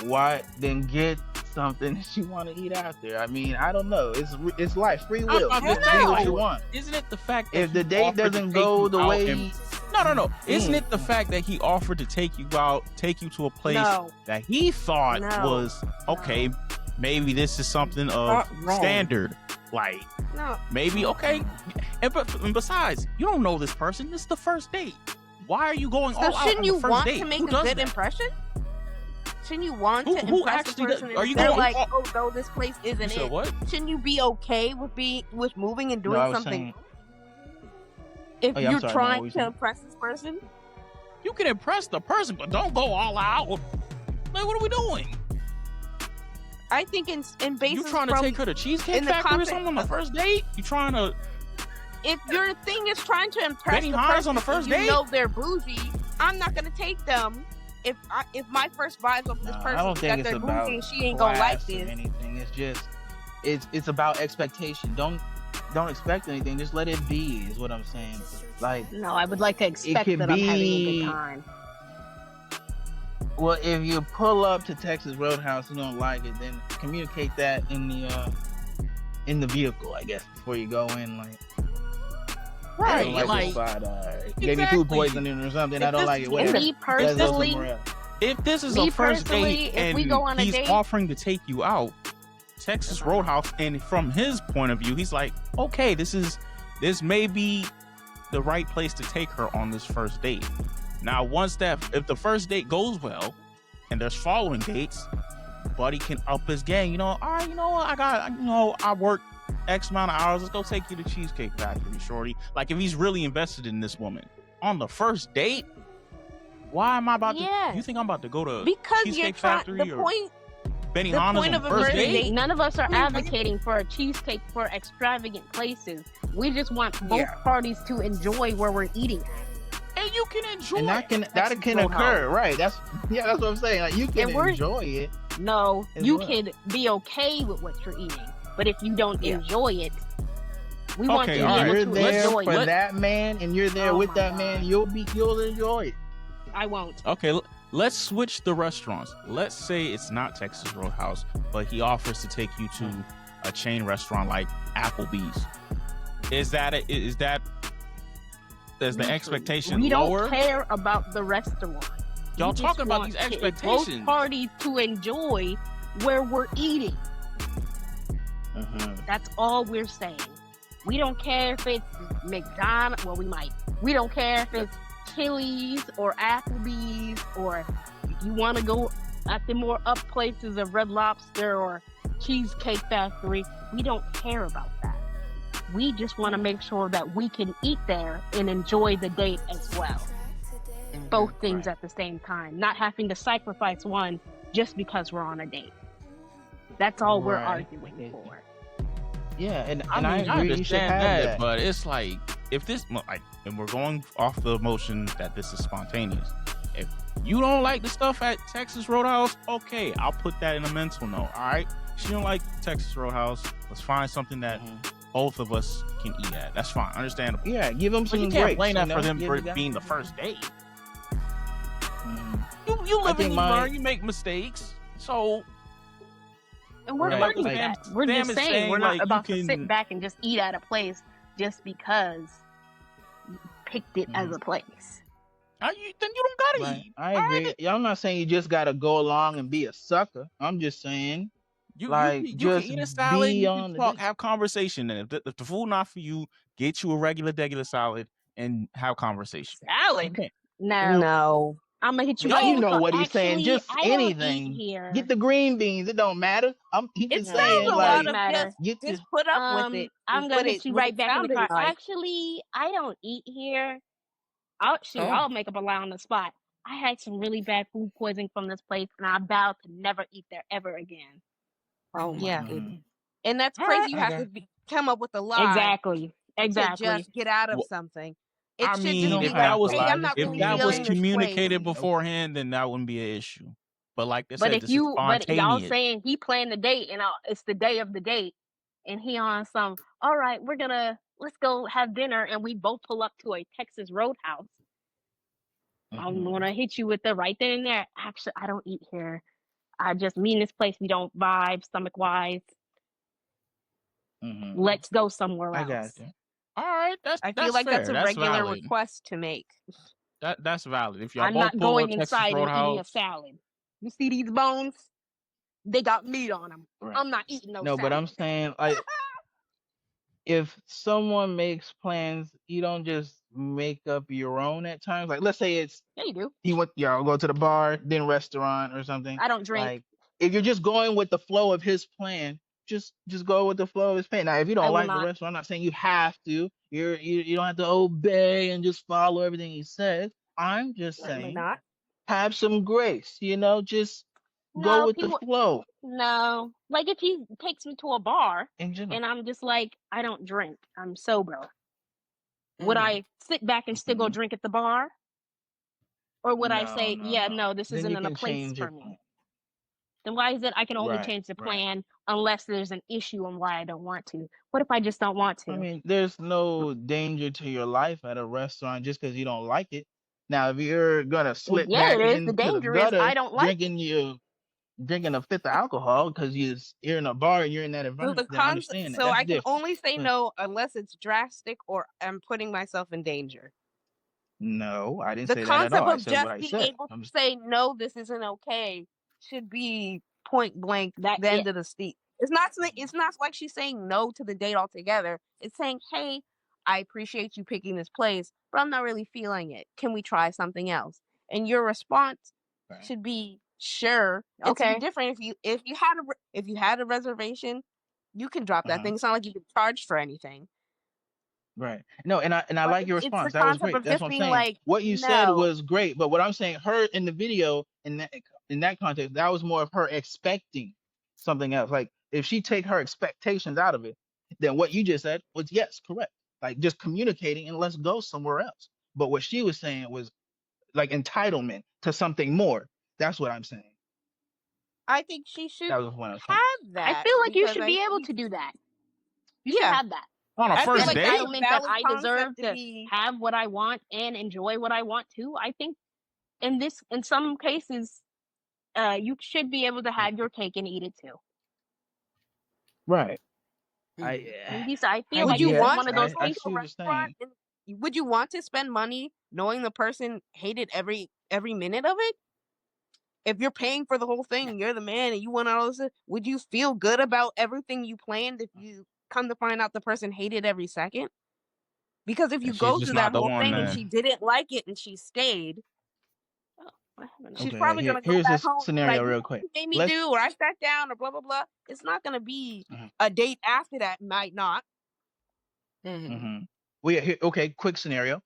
Speaker 2: Why then get something that you want to eat after? I mean, I don't know. It's life, free will.
Speaker 1: I'm
Speaker 2: Just
Speaker 1: just
Speaker 2: do
Speaker 1: saying,
Speaker 2: what
Speaker 1: like,
Speaker 2: you want.
Speaker 1: Isn't it the fact that
Speaker 2: If the
Speaker 1: he
Speaker 2: date
Speaker 1: offered to
Speaker 2: doesn't
Speaker 1: take
Speaker 2: go
Speaker 1: you
Speaker 2: the
Speaker 1: out
Speaker 2: way,
Speaker 1: and- No. Isn't it the fact that he offered to take you out, take you to a place that he thought was okay? Maybe this is something of standard. Like, maybe okay. And besides, you don't know this person. This is the first date. Why are you going all out on the first date?
Speaker 3: Shouldn't you want to make
Speaker 1: Who
Speaker 3: a
Speaker 1: does
Speaker 3: good
Speaker 1: that?
Speaker 3: impression? Shouldn't you want
Speaker 1: Who
Speaker 3: to impress
Speaker 1: actually
Speaker 3: the person?
Speaker 1: does- are you
Speaker 3: They're
Speaker 1: going-
Speaker 3: like, oh no, this place isn't
Speaker 1: You said
Speaker 3: it.
Speaker 1: what?
Speaker 3: Shouldn't you be okay with moving and doing
Speaker 2: I was
Speaker 3: something?
Speaker 2: saying-
Speaker 3: If
Speaker 2: Oh, yeah, I'm
Speaker 3: you're
Speaker 2: sorry,
Speaker 3: trying
Speaker 2: Mom,
Speaker 3: to impress this person,
Speaker 1: You can impress the person, but don't go all out. Like, what are we doing?
Speaker 3: I think in basis
Speaker 1: You trying to
Speaker 3: from,
Speaker 1: take her to Cheesecake
Speaker 3: in the
Speaker 1: Factory or
Speaker 3: context
Speaker 1: something on the first date? You trying to?
Speaker 3: if your thing is trying to impress
Speaker 1: Benny
Speaker 3: the
Speaker 1: Hines
Speaker 3: person
Speaker 1: on the first
Speaker 3: and you
Speaker 1: date?
Speaker 3: know they're bougie, I'm not gonna take them if my first vibes of this
Speaker 2: I
Speaker 3: person
Speaker 2: don't
Speaker 3: is
Speaker 2: think
Speaker 3: that
Speaker 2: it's
Speaker 3: they're
Speaker 2: about
Speaker 3: bougie and she ain't gonna like
Speaker 2: class or
Speaker 3: this.
Speaker 2: anything. It's just it's about expectation. Don't expect anything. Just let it be. Is what I'm saying. Like,
Speaker 8: No, I would like to expect
Speaker 2: could
Speaker 8: that I'm having a
Speaker 2: be-
Speaker 8: good time.
Speaker 2: well, if you pull up to Texas Roadhouse and you don't like it, then communicate that in the vehicle, I guess, before you go in. Like, I don't like this spot. Gave me food poisoning or something. I don't like it. Whatever.
Speaker 8: Me
Speaker 2: Let's go
Speaker 8: personally,
Speaker 2: somewhere else.
Speaker 1: If this is
Speaker 8: Me
Speaker 1: a first
Speaker 8: personally,
Speaker 1: date
Speaker 8: if
Speaker 1: and
Speaker 8: we go on a
Speaker 1: he's
Speaker 8: date-
Speaker 1: offering to take you out, Texas Roadhouse, and from his point of view, he's like, okay, this may be the right place to take her on this first date. Now, if the first date goes well, and there's following dates, Buddy can up his game. All right, I work X amount of hours. Let's go take you to Cheesecake Factory, shorty. Like, if he's really invested in this woman on the first date, why am I about to? You think I'm about to go to
Speaker 3: Because
Speaker 1: Cheesecake
Speaker 3: you're trying.
Speaker 1: Factory
Speaker 3: The
Speaker 1: or
Speaker 3: point.
Speaker 1: Benny
Speaker 3: the
Speaker 1: Hanna's
Speaker 3: point
Speaker 1: on
Speaker 3: of
Speaker 1: the
Speaker 3: a
Speaker 1: first
Speaker 3: first
Speaker 1: date?
Speaker 3: date-
Speaker 8: None of us are advocating for a cheesecake for extravagant places. We just want both parties to enjoy where we're eating at.
Speaker 1: And you can enjoy
Speaker 2: And that can occur, right? That's what I'm saying. Like, you can enjoy it.
Speaker 8: No,
Speaker 2: as
Speaker 8: you
Speaker 2: well.
Speaker 8: can be okay with what you're eating, but if you don't enjoy it, we want to
Speaker 1: Okay,
Speaker 8: be
Speaker 1: all right.
Speaker 8: able
Speaker 2: You're
Speaker 8: to
Speaker 2: there
Speaker 8: enjoy
Speaker 2: for
Speaker 8: it.
Speaker 2: that man, and you're there
Speaker 8: Oh
Speaker 2: with
Speaker 8: my
Speaker 2: that
Speaker 8: God.
Speaker 2: man. You'll enjoy it.
Speaker 8: I won't.
Speaker 1: Okay, let's switch the restaurants. Let's say it's not Texas Roadhouse, but he offers to take you to a chain restaurant like Applebee's. Is that is the expectation
Speaker 8: we
Speaker 1: lower?
Speaker 8: don't care about the restaurant.
Speaker 1: Y'all
Speaker 8: We just
Speaker 1: talking about
Speaker 8: want
Speaker 1: these expectations.
Speaker 8: both parties to enjoy where we're eating. That's all we're saying. We don't care if it's McDonald's. Well, we don't care if it's Chili's or Applebee's, or if you want to go at the more up places of Red Lobster or Cheesecake Factory. We don't care about that. We just want to make sure that we can eat there and enjoy the date as well. Both things at the same time, not having to sacrifice one just because we're on a date. That's all we're arguing for.
Speaker 2: Yeah, and
Speaker 1: I mean,
Speaker 2: I agree. You should
Speaker 1: understand
Speaker 2: have that.
Speaker 1: but it's like, if this, and we're going off the emotion that this is spontaneous. If you don't like the stuff at Texas Roadhouse, okay, I'll put that in a mental note. All right, she don't like Texas Roadhouse. Let's find something that both of us can eat at. That's fine, understandable.
Speaker 2: Yeah, give them some.
Speaker 1: You can't
Speaker 2: breaks,
Speaker 1: blame that
Speaker 2: you
Speaker 1: for
Speaker 2: know?
Speaker 1: them
Speaker 2: Give
Speaker 1: for
Speaker 2: the guy
Speaker 1: being the
Speaker 2: some
Speaker 1: first date.
Speaker 2: breaks.
Speaker 1: You live and you
Speaker 2: mine-
Speaker 1: learn. You make mistakes. So.
Speaker 8: And we're
Speaker 2: Right,
Speaker 8: learning
Speaker 2: like-
Speaker 8: that. We're
Speaker 1: Sam
Speaker 8: just
Speaker 1: is
Speaker 8: saying
Speaker 1: saying,
Speaker 8: we're not
Speaker 1: like, you
Speaker 8: about to
Speaker 1: can-
Speaker 8: sit back and just eat at a place just because you picked it as a place.
Speaker 1: Then you don't gotta
Speaker 2: Right.
Speaker 1: eat.
Speaker 2: I agree. I'm not saying you just gotta go along and be a sucker. I'm just saying,
Speaker 1: You
Speaker 2: just
Speaker 1: can eat a salad.
Speaker 2: be
Speaker 1: You
Speaker 2: on
Speaker 1: can
Speaker 2: the
Speaker 1: talk,
Speaker 2: date.
Speaker 1: have conversation. And if the food not for you, get you a regular salad and have conversation.
Speaker 8: Salad?
Speaker 1: Okay.
Speaker 3: No.
Speaker 8: I'm gonna hit you.
Speaker 2: No,
Speaker 8: right
Speaker 2: you
Speaker 8: with
Speaker 2: know
Speaker 8: the-
Speaker 2: what he's saying.
Speaker 8: Actually,
Speaker 2: Just
Speaker 8: I don't eat
Speaker 2: anything.
Speaker 8: here.
Speaker 2: Get the green beans. It don't matter. He's
Speaker 3: It
Speaker 2: just
Speaker 3: sounds
Speaker 2: saying,
Speaker 3: a
Speaker 2: like,
Speaker 3: lot of just
Speaker 2: get
Speaker 3: just
Speaker 2: the-
Speaker 3: put up with it.
Speaker 8: I'm
Speaker 3: is
Speaker 8: gonna
Speaker 3: what
Speaker 8: hit
Speaker 3: it-
Speaker 8: you
Speaker 3: what
Speaker 8: right
Speaker 3: it
Speaker 8: back in the
Speaker 3: sounded
Speaker 8: car.
Speaker 3: like.
Speaker 8: Actually, I don't eat here. I'll make up a lie on the spot. I had some really bad food poisoning from this place, and I vowed to never eat there ever again.
Speaker 9: Oh my
Speaker 3: Yeah.
Speaker 9: goodness.
Speaker 3: And that's
Speaker 8: All
Speaker 3: crazy.
Speaker 8: right.
Speaker 3: You have
Speaker 2: Okay.
Speaker 3: to come up with a lie
Speaker 8: Exactly.
Speaker 3: to
Speaker 8: Exactly.
Speaker 3: just get out of
Speaker 1: Well,
Speaker 3: something. It
Speaker 1: I
Speaker 3: should
Speaker 1: mean,
Speaker 3: just
Speaker 2: don't
Speaker 3: be
Speaker 1: if
Speaker 2: have
Speaker 1: that
Speaker 3: like,
Speaker 1: was
Speaker 2: to
Speaker 3: hey,
Speaker 2: lie,
Speaker 3: I'm
Speaker 2: just
Speaker 3: not really
Speaker 1: if that was
Speaker 3: feeling this
Speaker 1: communicated
Speaker 3: place.
Speaker 1: beforehand, then that wouldn't be an issue. But like I
Speaker 8: But
Speaker 1: said,
Speaker 8: if
Speaker 1: this is
Speaker 8: y'all
Speaker 1: spontaneous.
Speaker 8: saying he planned the date and it's the day of the date, and he on some, all right, let's go have dinner, and we both pull up to a Texas Roadhouse. I'm gonna hit you with the right then and there. Actually, I don't eat here. Me and this place, we don't vibe stomach wise. Let's go somewhere else.
Speaker 2: I got you.
Speaker 1: All right,
Speaker 3: I
Speaker 1: that's
Speaker 3: feel like
Speaker 1: fair.
Speaker 3: that's a
Speaker 1: That's
Speaker 3: regular
Speaker 1: valid.
Speaker 3: request to make.
Speaker 1: That's valid. If y'all
Speaker 8: I'm
Speaker 1: both
Speaker 8: not
Speaker 1: pull
Speaker 8: going
Speaker 1: up Texas
Speaker 8: inside and eating a
Speaker 1: Roadhouse,
Speaker 8: salad. You see these bones? They got meat on them.
Speaker 2: Right.
Speaker 8: I'm not eating
Speaker 2: No,
Speaker 8: salad.
Speaker 2: but I'm saying, like, if someone makes plans, you don't just make up your own at times. Like, let's say it's
Speaker 8: Yeah, you do.
Speaker 2: y'all go to the bar, then restaurant or something.
Speaker 8: I don't drink.
Speaker 2: Like, if you're just going with the flow of his plan, just go with the flow of his plan. Now, if you
Speaker 8: I
Speaker 2: don't
Speaker 8: will
Speaker 2: like
Speaker 8: not.
Speaker 2: the restaurant, I'm not saying you have to. You don't have to obey and just follow everything he says. I'm just
Speaker 3: Certainly
Speaker 2: saying,
Speaker 3: not.
Speaker 2: have some grace. Just
Speaker 8: No,
Speaker 2: go with
Speaker 8: people-
Speaker 2: the flow
Speaker 8: No. Like if he takes me to a bar
Speaker 2: in general.
Speaker 8: and I'm just like, I don't drink. I'm sober. Would I sit back and still go drink at the bar? Or would I say, no, this
Speaker 2: Then
Speaker 8: isn't
Speaker 2: you
Speaker 8: in a
Speaker 2: can
Speaker 8: place
Speaker 2: change
Speaker 8: for
Speaker 2: your
Speaker 8: me?
Speaker 2: plan.
Speaker 8: Then why is it I can only
Speaker 2: Right,
Speaker 8: change the
Speaker 2: right.
Speaker 8: plan unless there's an issue on why I don't want to? What if I just don't want to?
Speaker 2: I mean, there's no danger to your life at a restaurant just because you don't like it. Now, if you're gonna slip
Speaker 8: yeah,
Speaker 2: back
Speaker 8: it is. The
Speaker 2: into the
Speaker 8: danger is
Speaker 2: gutter,
Speaker 8: I don't like
Speaker 2: drinking a fifth of alcohol because you're in a bar and you're in that
Speaker 3: So
Speaker 2: environment,
Speaker 3: the
Speaker 2: then I
Speaker 3: concept.
Speaker 2: understand that.
Speaker 3: So
Speaker 2: That's
Speaker 3: I can
Speaker 2: different.
Speaker 3: only say
Speaker 2: But
Speaker 3: no unless it's drastic or I'm putting myself in danger.
Speaker 2: no, I didn't
Speaker 3: The
Speaker 2: say that at
Speaker 3: concept
Speaker 2: all. I
Speaker 3: of
Speaker 2: said what
Speaker 3: just
Speaker 2: I
Speaker 3: being
Speaker 2: said.
Speaker 3: able to say no, this isn't okay, should be point blank. The end of the steep. It's not like she's saying no to the date altogether. It's saying, hey, I appreciate you picking this place, but I'm not really feeling it. Can we try something else? And your response should be sure.
Speaker 8: Okay.
Speaker 3: It's different if you had a reservation, you can drop that thing. It's not like you can charge for anything.
Speaker 2: Right. No, and I
Speaker 3: But
Speaker 2: like your
Speaker 3: it's the
Speaker 2: response. That was
Speaker 3: concept
Speaker 2: great.
Speaker 3: of
Speaker 2: That's
Speaker 3: just
Speaker 2: what I'm
Speaker 3: being
Speaker 2: saying.
Speaker 3: like,
Speaker 2: What you said
Speaker 3: no.
Speaker 2: was great, but what I'm saying, her in the video, in that context, that was more of her expecting something else. Like if she take her expectations out of it, then what you just said was yes, correct. Like just communicating and let's go somewhere else. But what she was saying was like entitlement to something more. That's what I'm saying.
Speaker 3: I think she should
Speaker 2: That was what I was
Speaker 3: have
Speaker 2: saying.
Speaker 3: that.
Speaker 8: I feel like you
Speaker 3: because
Speaker 8: should
Speaker 3: I
Speaker 8: be able
Speaker 3: think-
Speaker 8: to do that. You should have that.
Speaker 1: On a
Speaker 3: I feel
Speaker 1: first
Speaker 3: like
Speaker 1: date?
Speaker 3: that's a
Speaker 8: Entitlement that
Speaker 3: valid
Speaker 8: I deserve
Speaker 3: concept
Speaker 8: to
Speaker 3: be.
Speaker 8: have what I want and enjoy what I want too. I think in some cases, you should be able to have your cake and eat it too.
Speaker 2: Right.
Speaker 8: I feel
Speaker 3: Would
Speaker 8: like
Speaker 3: you
Speaker 8: this is
Speaker 3: want
Speaker 8: one of
Speaker 3: to
Speaker 8: those
Speaker 3: go
Speaker 2: I
Speaker 3: to
Speaker 2: see
Speaker 3: a
Speaker 2: what you're
Speaker 3: restaurant
Speaker 2: saying.
Speaker 3: would you want to spend money knowing the person hated every minute of it? If you're paying for the whole thing and you're the man and you want all this, would you feel good about everything you planned if you come to find out the person hated every second? Because if you go through that whole thing and she didn't like it and she stayed, she's probably gonna go back home.
Speaker 2: Scenario
Speaker 3: like,
Speaker 2: real quick.
Speaker 3: Made me do, or I sat down, or blah blah blah. It's not gonna be a date after that. Might not.
Speaker 2: Okay, quick scenario.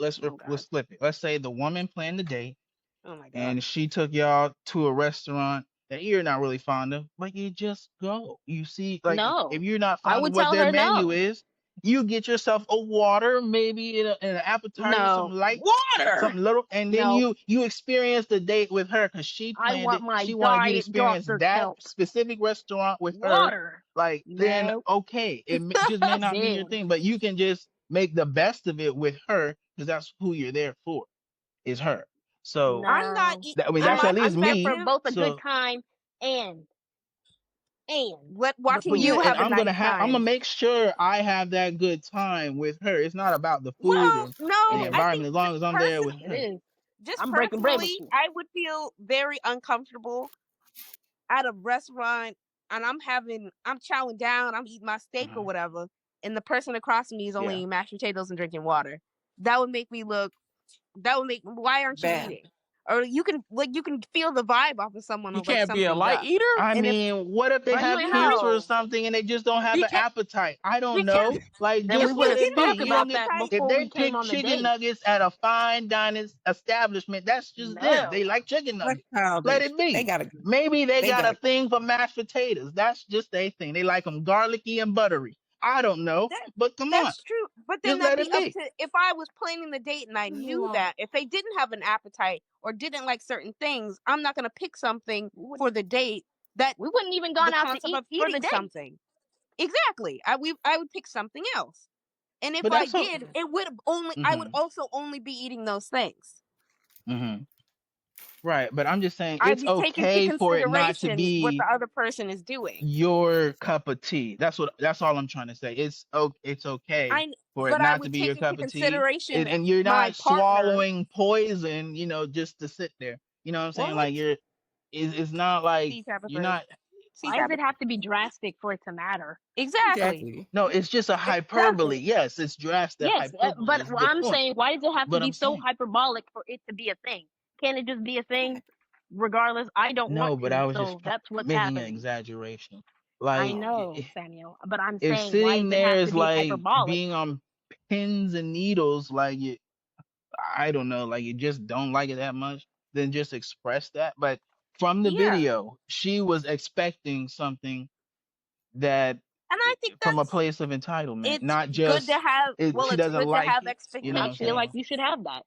Speaker 2: Let's flip it. Let's say the woman planned the date.
Speaker 3: Oh my god.
Speaker 2: And she took y'all to a restaurant that you're not really fond of, but you just go. You see, like, if you're not fond of what their menu is, you get yourself a water, maybe an appetizer, some light water, something little, and then you experience the date with her because she planned it. She wanted you to experience that specific restaurant with her. Like, then okay, it just may not be your thing, but you can just make the best of it with her because that's who you're there for, is her. So
Speaker 3: I'm not.
Speaker 2: I mean, that's at least me.
Speaker 8: For both a good time and
Speaker 3: watching you have a nice time.
Speaker 2: I'm gonna make sure I have that good time with her. It's not about the food and the environment. As long as I'm there with her.
Speaker 3: Just personally, I would feel very uncomfortable at a restaurant, and I'm chowing down, I'm eating my steak or whatever, and the person across from me is only eating mashed potatoes and drinking water. That would make me look. Why aren't you eating? Or you can feel the vibe off of someone.
Speaker 1: You can't be a light eater.
Speaker 2: I mean, what if they have cancer or something and they just don't have an appetite? I don't know. Like, just let it be. If they pick chicken nuggets at a fine dining establishment, that's just them. They like chicken nuggets. Let it be. Maybe they got a thing for mashed potatoes. That's just their thing. They like them garlicky and buttery. I don't know, but come on.
Speaker 3: That's true. But then that'd be up to, if I was planning the date and I knew that if they didn't have an appetite or didn't like certain things, I'm not gonna pick something for the date that
Speaker 8: we wouldn't even gone out to eat for the date.
Speaker 3: Something. Exactly. I would pick something else. And if I did, it would only I would also only be eating those things.
Speaker 2: Right, but I'm just saying it's okay for it not to be
Speaker 3: what the other person is doing.
Speaker 2: Your cup of tea. That's all I'm trying to say. It's okay for it not to be your cup of tea, and you're not swallowing poison, just to sit there. You know what I'm saying? Like it's not like you're not.
Speaker 8: Why does it have to be drastic for it to matter?
Speaker 3: Exactly.
Speaker 2: No, it's just a hyperbole. Yes, it's drastic.
Speaker 8: Yes, but I'm saying, why does it have to be so hyperbolic for it to be a thing? Can't it just be a thing regardless? I don't want to.
Speaker 2: No, but I was just
Speaker 8: that's what's
Speaker 2: making
Speaker 8: happening.
Speaker 2: An exaggeration. Like,
Speaker 8: I know, Samuel, but I'm
Speaker 2: if
Speaker 8: saying
Speaker 2: sitting there is like
Speaker 8: hyperbolic?
Speaker 2: being on pins and needles, like I don't know, like you just don't like it that much, then just express that. But from the video, she was expecting something that, and I think from a place of entitlement, not just
Speaker 3: good to have.
Speaker 2: She doesn't like
Speaker 3: to have
Speaker 2: it,
Speaker 3: expectations.
Speaker 8: I feel like you should have that.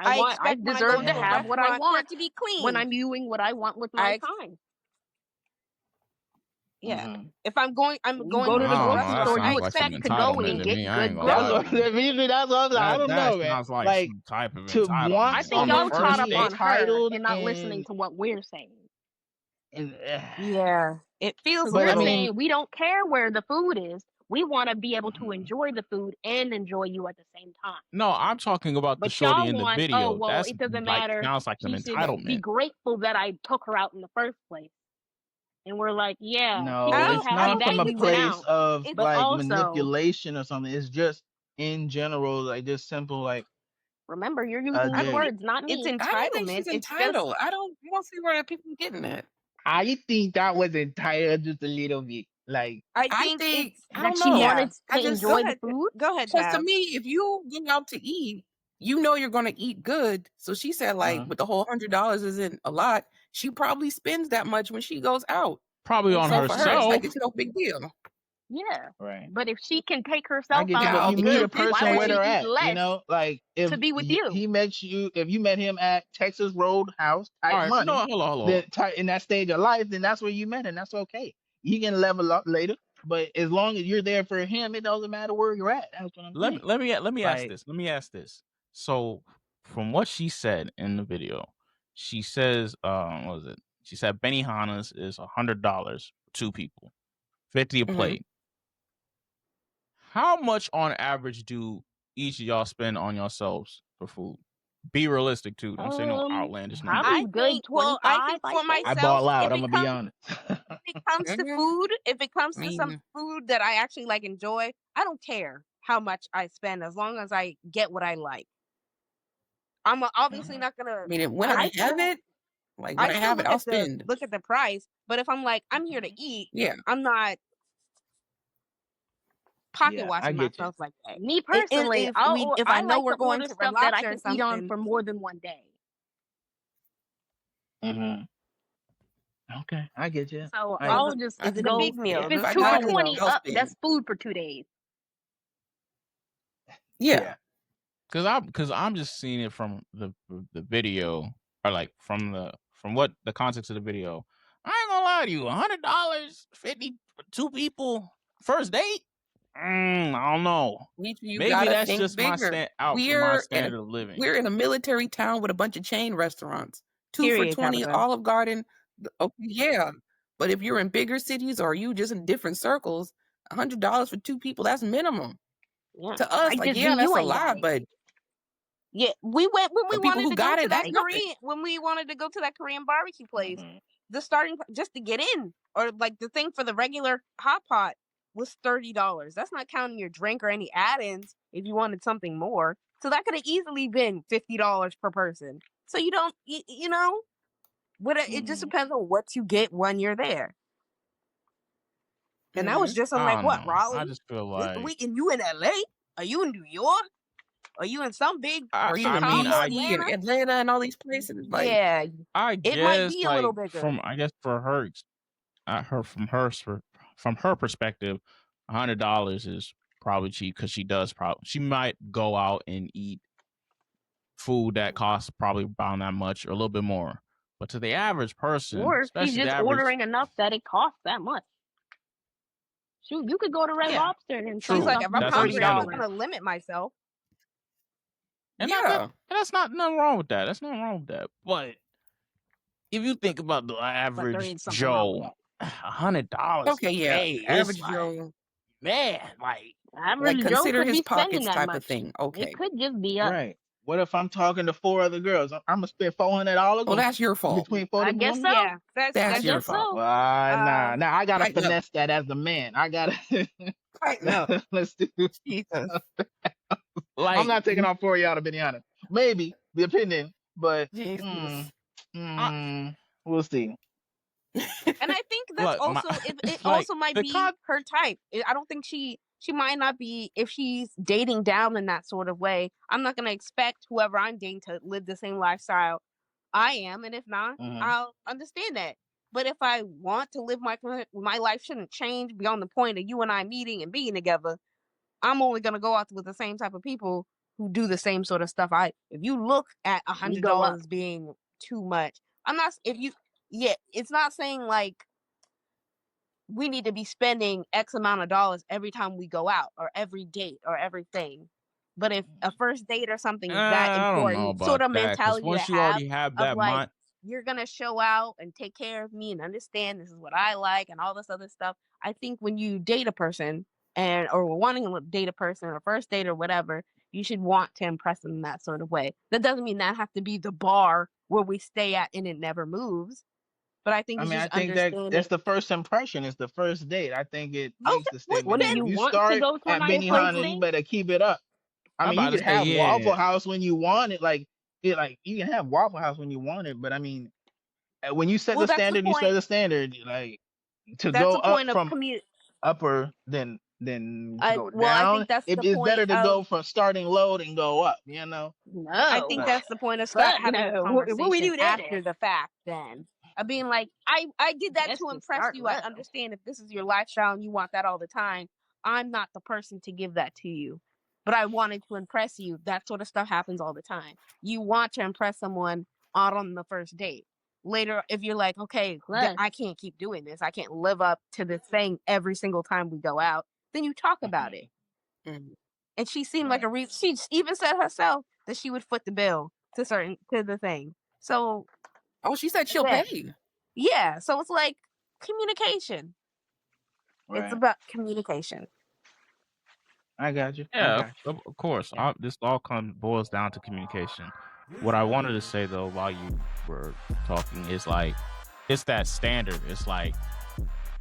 Speaker 3: I
Speaker 8: deserve to have what I want
Speaker 3: to be clean
Speaker 8: when I'm viewing what I want with my time.
Speaker 3: Yeah, if I'm going to the grocery
Speaker 8: store. You expect to go and get good groceries.
Speaker 2: That's what I don't know, man.
Speaker 1: Like type of
Speaker 2: to want.
Speaker 8: I think y'all caught up on her and not listening to what we're saying.
Speaker 3: Yeah, it feels.
Speaker 8: We're saying we don't care where the food is. We want to be able to enjoy the food and enjoy you at the same time.
Speaker 1: No, I'm talking about the shorty in the video.
Speaker 8: Oh, well, it doesn't matter.
Speaker 1: Sounds like an entitlement.
Speaker 8: Be grateful that I took her out in the first place. And we're like, yeah.
Speaker 2: No, it's not from a place of like manipulation or something. It's just in general, like just simple, like.
Speaker 8: Remember, you're using my words, not me.
Speaker 3: It's entitlement.
Speaker 9: It's entitled. I don't see where people are getting that.
Speaker 2: I think that was entitled just a little bit. Like
Speaker 3: I think
Speaker 8: that she wanted to enjoy the food.
Speaker 3: Go ahead.
Speaker 9: Because to me, if you go out to eat, you know you're going to eat good. So she said, like, with the whole $100 isn't a lot. She probably spends that much when she goes out.
Speaker 1: Probably on herself.
Speaker 9: For her, it's like it's no big deal.
Speaker 8: Yeah,
Speaker 2: right.
Speaker 8: But if she can take herself
Speaker 2: out, you meet a person where they're at. Like if
Speaker 8: to be with you.
Speaker 2: He met you. If you met him at Texas Roadhouse,
Speaker 1: hold on.
Speaker 2: In that stage of life, then that's where you met, and that's okay. You can level up later, but as long as you're there for him, it doesn't matter where you're at. That's what I'm saying.
Speaker 1: Let me ask this. Let me ask this. So, from what she said in the video, she says, what was it? She said Benihana's is $100 for 2 people, $50 a plate. How much on average do each of y'all spend on yourselves for food? Be realistic too. Don't say no outlandish number.
Speaker 8: Probably good 25.
Speaker 3: I think for
Speaker 2: I
Speaker 3: myself,
Speaker 2: ball out.
Speaker 3: if
Speaker 2: I'm
Speaker 3: it
Speaker 2: gonna be
Speaker 3: comes,
Speaker 2: honest.
Speaker 3: if it comes to food, if it comes to some food that I actually like enjoy, I don't care how much I spend as long as I get what I like. I'm obviously not gonna.
Speaker 9: I mean, when I have it, like when I have it, I'll spend.
Speaker 3: Look at the price, but if I'm like, I'm here to eat,
Speaker 9: Yeah,
Speaker 3: I'm not pocket
Speaker 2: Yeah, I
Speaker 3: watching
Speaker 2: get you.
Speaker 3: myself like that.
Speaker 8: Me personally,
Speaker 3: If I know
Speaker 8: like
Speaker 3: we're
Speaker 8: to
Speaker 3: going
Speaker 8: order
Speaker 3: to
Speaker 8: stuff
Speaker 3: Red
Speaker 8: that I
Speaker 3: Lobster or
Speaker 8: can eat on
Speaker 3: something.
Speaker 8: for more than one day.
Speaker 2: Okay, I get you.
Speaker 8: So
Speaker 2: I
Speaker 8: I'll
Speaker 2: get you.
Speaker 8: just
Speaker 3: Is it a
Speaker 8: go.
Speaker 3: big meal?
Speaker 8: If
Speaker 3: Is
Speaker 8: it's
Speaker 3: it
Speaker 8: 2 for
Speaker 3: small?
Speaker 8: $20
Speaker 9: I'll
Speaker 8: up,
Speaker 9: spend.
Speaker 8: that's food for 2 days.
Speaker 9: Yeah.
Speaker 1: Because I'm just seeing it from the video, or like from what the context of the video. I ain't gonna lie to you, $100, 50 for 2 people, first date. I don't know.
Speaker 9: You
Speaker 1: Maybe
Speaker 9: gotta
Speaker 1: that's
Speaker 9: think
Speaker 1: just
Speaker 9: bigger.
Speaker 1: my standard of living.
Speaker 9: We're in a military town with a bunch of chain restaurants. 2 for $20,
Speaker 3: Tabitha.
Speaker 9: Olive Garden. Okay, yeah, but if you're in bigger cities or you just in different circles, $100 for 2 people, that's minimum.
Speaker 8: Yeah.
Speaker 9: To us, like, yeah, that's a lot, but
Speaker 3: yeah, we went when we
Speaker 9: for people
Speaker 3: wanted
Speaker 9: who
Speaker 3: to go
Speaker 9: got
Speaker 3: to
Speaker 9: it,
Speaker 3: that
Speaker 9: that's nothing.
Speaker 3: Korean when we wanted to go to that Korean barbecue place. The starting just to get in, or like the thing for the regular hot pot was $30. That's not counting your drink or any add-ins if you wanted something more. So that could have easily been $50 per person. So you don't, you know, it just depends on what you get when you're there. And that was just on like what, Raleigh?
Speaker 1: I just feel like
Speaker 3: and you in LA? Are you in New York? Are you in some big
Speaker 9: Atlanta and all these places? Like,
Speaker 3: yeah,
Speaker 1: I
Speaker 3: it
Speaker 1: guess
Speaker 3: might be a
Speaker 1: like
Speaker 3: little bigger.
Speaker 1: from her perspective, $100 is probably cheap because she might go out and eat food that costs probably about that much or a little bit more. But to the average person,
Speaker 8: Or she's
Speaker 1: especially
Speaker 8: just
Speaker 1: the average,
Speaker 8: ordering enough that it costs that much. Shoot, you could go to Red Lobster and
Speaker 3: She's like, if I'm hungry, I'm not
Speaker 1: $30.
Speaker 3: gonna limit myself.
Speaker 1: And
Speaker 9: yeah,
Speaker 1: that's not nothing wrong with that. That's nothing wrong with that. But if you think about the average Joe, $100.
Speaker 9: okay, yeah,
Speaker 1: hey,
Speaker 9: average
Speaker 1: like,
Speaker 9: Joe,
Speaker 1: man, like
Speaker 8: average Joe
Speaker 9: consider
Speaker 8: could
Speaker 9: his
Speaker 8: be spending
Speaker 9: pockets
Speaker 8: that
Speaker 9: type
Speaker 8: much.
Speaker 9: of thing. Okay,
Speaker 8: It could just be us.
Speaker 2: Right. What if I'm talking to 4 other girls? I'm gonna spend $400.
Speaker 9: Well, that's your fault.
Speaker 2: Between 4
Speaker 8: I
Speaker 2: of
Speaker 8: guess
Speaker 2: them?
Speaker 8: so.
Speaker 3: Yeah,
Speaker 9: That's your fault.
Speaker 2: Well, nah. I gotta finesse that as the man. I gotta. Let's do.
Speaker 9: Jesus.
Speaker 2: I'm not taking off 4 of y'all, to be honest. Maybe depending, but we'll see.
Speaker 3: And I think that's it also might be her type. I don't think she might not be, if she's dating down in that sort of way. I'm not gonna expect whoever I'm dating to live the same lifestyle I am, and if not, I'll understand that. But if I want to live my life shouldn't change beyond the point of you and I meeting and being together. I'm only gonna go out with the same type of people who do the same sort of stuff. If you look at $100 being too much, I'm not. It's not saying like we need to be spending X amount of dollars every time we go out or every date or everything. But if a first date or something is that important, sort of mentality
Speaker 1: once
Speaker 3: to
Speaker 1: you already have that
Speaker 3: of like,
Speaker 1: mind,
Speaker 3: you're gonna show out and take care of me and understand this is what I like and all this other stuff. I think when you date a person or wanting to date a person or first date or whatever, you should want to impress them in that sort of way. That doesn't mean that have to be the bar where we stay at and it never moves. But I think
Speaker 2: I think that's the first impression. It's the first date. I think it makes the statement.
Speaker 8: If
Speaker 2: you start at Benihana, you better keep it up. I mean, you can have Waffle House when you want it. Like you can have Waffle House when you want it. But I mean, when you set the standard, you set the standard. Like to go up from upper than to go down.
Speaker 3: I think that's
Speaker 2: it's better to go from starting low than go up. You know.
Speaker 3: No, I think that's the point of having a conversation after the fact. Then of being like, I did that to impress you. I understand if this is your lifestyle and you want that all the time. I'm not the person to give that to you, but I wanted to impress you. That sort of stuff happens all the time. You want to impress someone out on the first date. Later, if you're like, okay, I can't keep doing this. I can't live up to this thing every single time we go out. Then you talk about it. And she seemed like she even said herself that she would foot the bill to the thing. So,
Speaker 9: she said she'll pay.
Speaker 3: Yeah. So it's like communication. Right. It's about communication.
Speaker 2: I got you.
Speaker 1: Yeah, of course.
Speaker 2: Yeah.
Speaker 1: This all boils down to communication. What I wanted to say though, while you were talking, is like it's that standard. It's like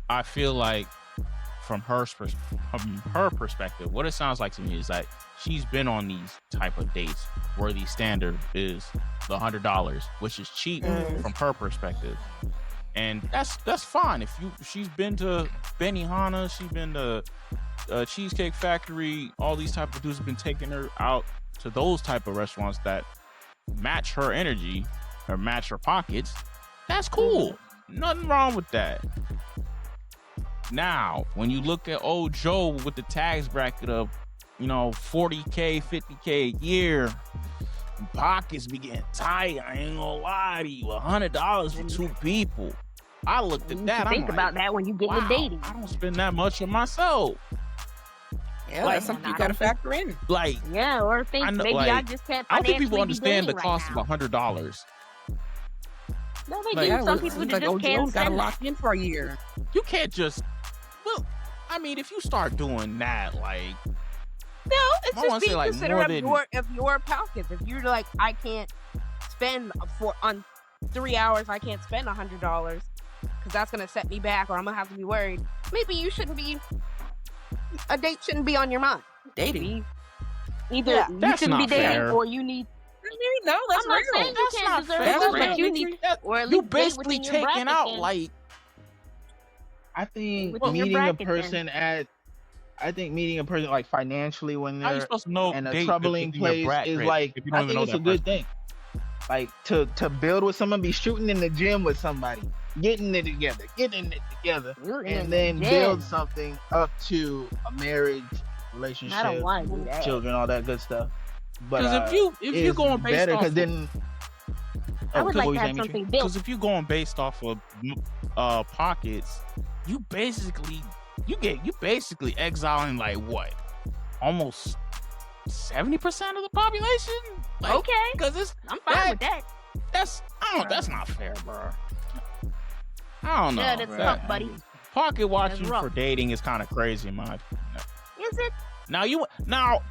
Speaker 1: I feel like from her perspective, what it sounds like to me is like she's been on these type of dates where the standard is the $100, which is cheap from her perspective, and that's fine. If she's been to Benihana, she's been to Cheesecake Factory, all these type of dudes have been taking her out to those type of restaurants that match her energy or match her pockets. That's cool. Nothing wrong with that. Now, when you look at old Joe with the tax bracket of, $40K, $50K a year, pockets be getting tight. I ain't gonna lie to you. $100 for two people. I looked at that.
Speaker 8: Think about that when you get into dating.
Speaker 1: I don't spend that much on myself.
Speaker 9: Yeah, that's something you gotta factor in.
Speaker 1: Like,
Speaker 8: yeah, or think maybe I just can't.
Speaker 1: I don't think people understand the
Speaker 8: right
Speaker 1: cost
Speaker 8: now.
Speaker 1: of $100.
Speaker 8: No, they do. Some people just can't
Speaker 9: gotta
Speaker 8: spend
Speaker 9: lock in for a year.
Speaker 1: You can't just. Well, I mean, if you start doing that, like.
Speaker 3: No, it's
Speaker 1: I
Speaker 3: just
Speaker 1: wanna
Speaker 3: being
Speaker 1: say, like,
Speaker 3: considerate
Speaker 1: more
Speaker 3: of your pockets. If you're like, I can't spend on 3 hours, I can't spend $100 because that's gonna set me back, or I'm gonna have to be worried. Maybe you shouldn't be. A date shouldn't be on your mind.
Speaker 9: Dating.
Speaker 8: Either you
Speaker 1: That's
Speaker 8: shouldn't be
Speaker 1: not
Speaker 8: dating,
Speaker 1: fair.
Speaker 8: or you need.
Speaker 9: No, that's
Speaker 8: I'm not
Speaker 9: real.
Speaker 8: saying you
Speaker 1: That's
Speaker 8: can't
Speaker 1: not
Speaker 8: deserve
Speaker 1: fair.
Speaker 8: love,
Speaker 9: That's
Speaker 8: but you
Speaker 9: real.
Speaker 8: need, or at
Speaker 1: You
Speaker 8: least date
Speaker 1: basically
Speaker 8: within your
Speaker 1: taking
Speaker 8: bracket
Speaker 1: out
Speaker 8: then.
Speaker 1: like.
Speaker 2: I think
Speaker 8: Within your
Speaker 2: meeting a
Speaker 8: bracket,
Speaker 2: person like financially when
Speaker 1: How you
Speaker 2: they're
Speaker 1: supposed to know
Speaker 2: in a
Speaker 1: date
Speaker 2: troubling
Speaker 1: within your
Speaker 2: place
Speaker 1: bracket
Speaker 2: is like,
Speaker 1: if you
Speaker 2: I
Speaker 1: don't even
Speaker 2: think
Speaker 1: know
Speaker 2: it's
Speaker 1: that
Speaker 2: a good
Speaker 1: person?
Speaker 2: thing. Like to build with someone, be shooting in the gym with somebody, getting it together,
Speaker 8: You're in
Speaker 2: and
Speaker 8: the
Speaker 2: then
Speaker 8: gym.
Speaker 2: build something up to a marriage, relationship,
Speaker 8: I don't want to do that.
Speaker 2: children, all that good stuff. But
Speaker 1: Because if you
Speaker 2: it's
Speaker 1: going based
Speaker 2: better
Speaker 1: off,
Speaker 2: because then
Speaker 8: I would
Speaker 2: what
Speaker 8: like
Speaker 2: were
Speaker 8: to
Speaker 2: you
Speaker 8: have
Speaker 2: saying, Mitri?
Speaker 8: something built.
Speaker 1: because if you going based off of pockets, you basically exiling like what, almost 70% of the population. Like,
Speaker 8: Okay,
Speaker 1: because it's
Speaker 8: I'm fine with that.
Speaker 1: that's not fair, bro. I don't know.
Speaker 8: Yeah, that's
Speaker 1: That-
Speaker 8: tough, buddy.
Speaker 1: Pocket watching
Speaker 8: rough.
Speaker 1: for dating is kind of crazy in my opinion.
Speaker 8: Is it?
Speaker 1: Now,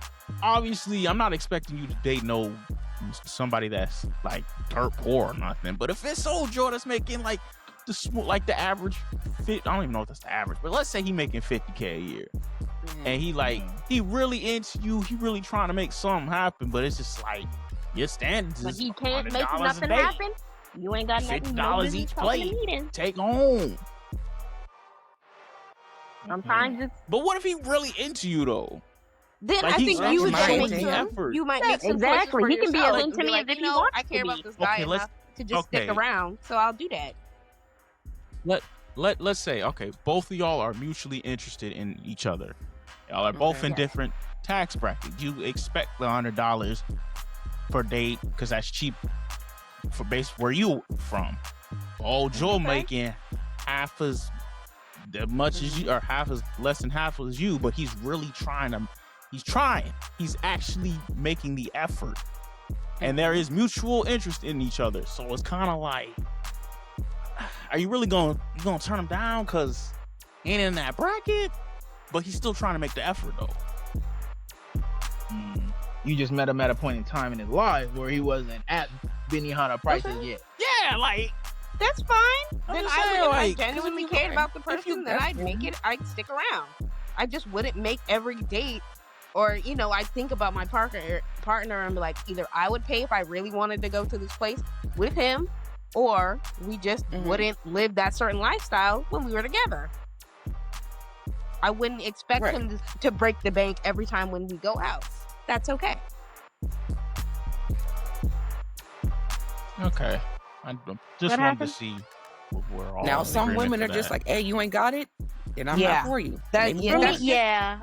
Speaker 1: obviously, I'm not expecting you to date somebody that's like dirt poor or nothing. But if it's old Joe that's making like the average fit, I don't even know if that's the average, but let's say he making $50K a year, and he really into you, he really trying to make something happen, but it's just like your standards
Speaker 8: But
Speaker 1: is
Speaker 8: he can't make
Speaker 1: $100
Speaker 8: nothing
Speaker 1: a day.
Speaker 8: happen. You ain't got nothing. No
Speaker 1: $50
Speaker 8: business
Speaker 1: each
Speaker 8: talking
Speaker 1: plate.
Speaker 8: to me then.
Speaker 1: Take home.
Speaker 8: Sometimes it's
Speaker 1: But what if he really into you though?
Speaker 3: Then
Speaker 1: Like,
Speaker 3: I
Speaker 1: he's
Speaker 3: think you would
Speaker 1: actually
Speaker 3: make
Speaker 1: making
Speaker 3: some.
Speaker 1: effort.
Speaker 3: You might make some
Speaker 8: exactly.
Speaker 3: choices
Speaker 8: He
Speaker 3: for
Speaker 8: can be
Speaker 3: yourself
Speaker 8: as
Speaker 3: and
Speaker 8: into me
Speaker 3: like,
Speaker 8: as if he
Speaker 3: you know,
Speaker 8: wants
Speaker 3: I
Speaker 8: to
Speaker 3: care
Speaker 8: be.
Speaker 3: about this guy
Speaker 1: Okay,
Speaker 3: enough to just stick
Speaker 1: okay.
Speaker 3: around, so I'll do that.
Speaker 1: Let's say, okay, both of y'all are mutually interested in each other. Y'all are both in different tax brackets. You expect the $100 per date because that's cheap for base where you from. Old Joe making half as much as you, or less than half as you, but he's really trying. He's actually making the effort, and there is mutual interest in each other. So it's kind of like, are you really gonna turn him down because he ain't in that bracket? But he's still trying to make the effort though.
Speaker 2: You just met him at a point in time in his life where he wasn't at Benihana prices yet.
Speaker 1: Yeah, like
Speaker 3: That's fine.
Speaker 1: I'm
Speaker 3: Then
Speaker 1: just
Speaker 3: I
Speaker 1: saying,
Speaker 3: would, if I
Speaker 1: like, 'cause
Speaker 3: genuinely
Speaker 1: if you-
Speaker 3: cared about the
Speaker 1: if you-
Speaker 3: person, then I'd make it. I'd stick around. I just wouldn't make every date, or I'd think about my partner and be like, either I would pay if I really wanted to go to this place with him, or we just wouldn't live that certain lifestyle when we were together. I wouldn't expect him to break the bank every time when we go out. That's okay.
Speaker 1: Okay, I just wanted to see what we're all.
Speaker 9: Now,
Speaker 1: in
Speaker 9: some
Speaker 1: agreement
Speaker 9: women
Speaker 1: for
Speaker 9: are just
Speaker 1: that.
Speaker 9: like, "Hey, you ain't got it, then I'm
Speaker 3: Yeah.
Speaker 9: not for you."
Speaker 3: That-
Speaker 9: Maybe
Speaker 3: yeah,
Speaker 9: for
Speaker 3: that's
Speaker 9: us.
Speaker 8: Yeah,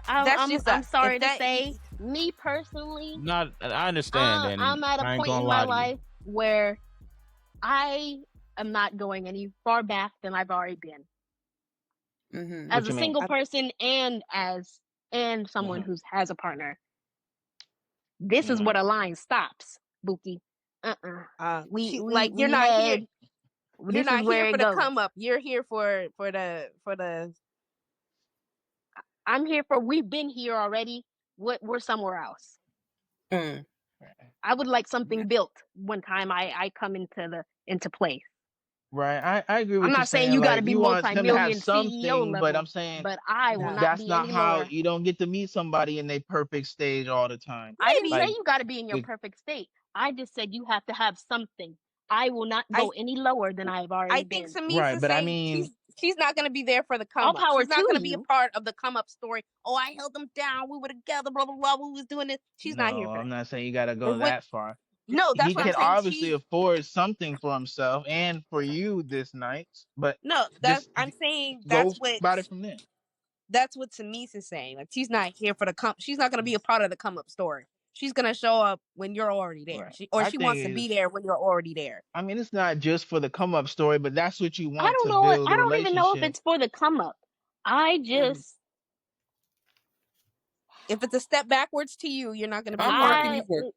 Speaker 3: just
Speaker 8: I'm
Speaker 3: us.
Speaker 8: sorry
Speaker 3: If
Speaker 8: to
Speaker 3: that-
Speaker 8: say, me personally,
Speaker 1: I understand. And
Speaker 8: I'm at
Speaker 1: I
Speaker 8: a
Speaker 1: ain't
Speaker 8: point
Speaker 1: gonna
Speaker 8: in
Speaker 1: lie
Speaker 8: my
Speaker 1: to you.
Speaker 8: life where I am not going any far back than I've already been.
Speaker 9: Mhm.
Speaker 8: As
Speaker 2: What
Speaker 8: a
Speaker 2: you mean?
Speaker 8: single person and someone who has a partner. This is what a line stops, Buki.
Speaker 3: You're not here. You're
Speaker 8: This
Speaker 3: not
Speaker 8: is where
Speaker 3: here for
Speaker 8: it
Speaker 3: the
Speaker 8: goes.
Speaker 3: come up. You're here for the.
Speaker 8: I'm here for. We've been here already. we're somewhere else.
Speaker 9: Mm.
Speaker 8: I would like something built when time I come into place.
Speaker 2: Right, I agree with
Speaker 8: I'm
Speaker 2: you
Speaker 8: not saying
Speaker 2: saying
Speaker 8: you got to
Speaker 2: like
Speaker 8: be
Speaker 2: you want him to have
Speaker 8: multi-million CEO
Speaker 2: something, but
Speaker 8: level,
Speaker 2: I'm saying
Speaker 8: but I will not
Speaker 2: that's
Speaker 8: be
Speaker 2: not
Speaker 8: any
Speaker 2: how
Speaker 8: lower.
Speaker 2: you don't get to meet somebody in their perfect stage all the time.
Speaker 8: I didn't say
Speaker 2: Like
Speaker 8: you got to be in your
Speaker 2: the,
Speaker 8: perfect state. I just said you have to have something. I will not go any lower than I've already
Speaker 3: I think
Speaker 8: been.
Speaker 2: right,
Speaker 3: Samisa's
Speaker 2: but I
Speaker 3: saying
Speaker 2: mean,
Speaker 3: she's not gonna be there for the
Speaker 8: All
Speaker 3: come up.
Speaker 8: power
Speaker 3: She's not
Speaker 8: to
Speaker 3: gonna be a
Speaker 8: you.
Speaker 3: part of the come up story. Oh, I held them down. We were together. Blah blah blah. We was doing this. She's not here
Speaker 2: no,
Speaker 3: for
Speaker 2: I'm
Speaker 3: that.
Speaker 2: not saying you got to go
Speaker 3: And when
Speaker 2: that far.
Speaker 3: no, that's
Speaker 2: He
Speaker 3: what I'm
Speaker 2: can
Speaker 3: saying.
Speaker 2: obviously afford something for himself and for you this night, but
Speaker 3: No, that's
Speaker 2: just
Speaker 3: I'm saying
Speaker 2: go about it from there.
Speaker 3: that's what Tamise is saying. Like she's not here for the come. She's not gonna be a part of the come up story. She's gonna show up when you're already there.
Speaker 2: Right.
Speaker 3: She wants to be there when you're already there.
Speaker 2: I mean, it's not just for the come up story, but that's what you
Speaker 8: I
Speaker 2: want
Speaker 8: don't
Speaker 2: to
Speaker 8: know.
Speaker 2: build a
Speaker 8: I don't even know if
Speaker 2: relationship.
Speaker 8: it's for the come up. I just
Speaker 3: if it's a step backwards to you, you're not gonna be.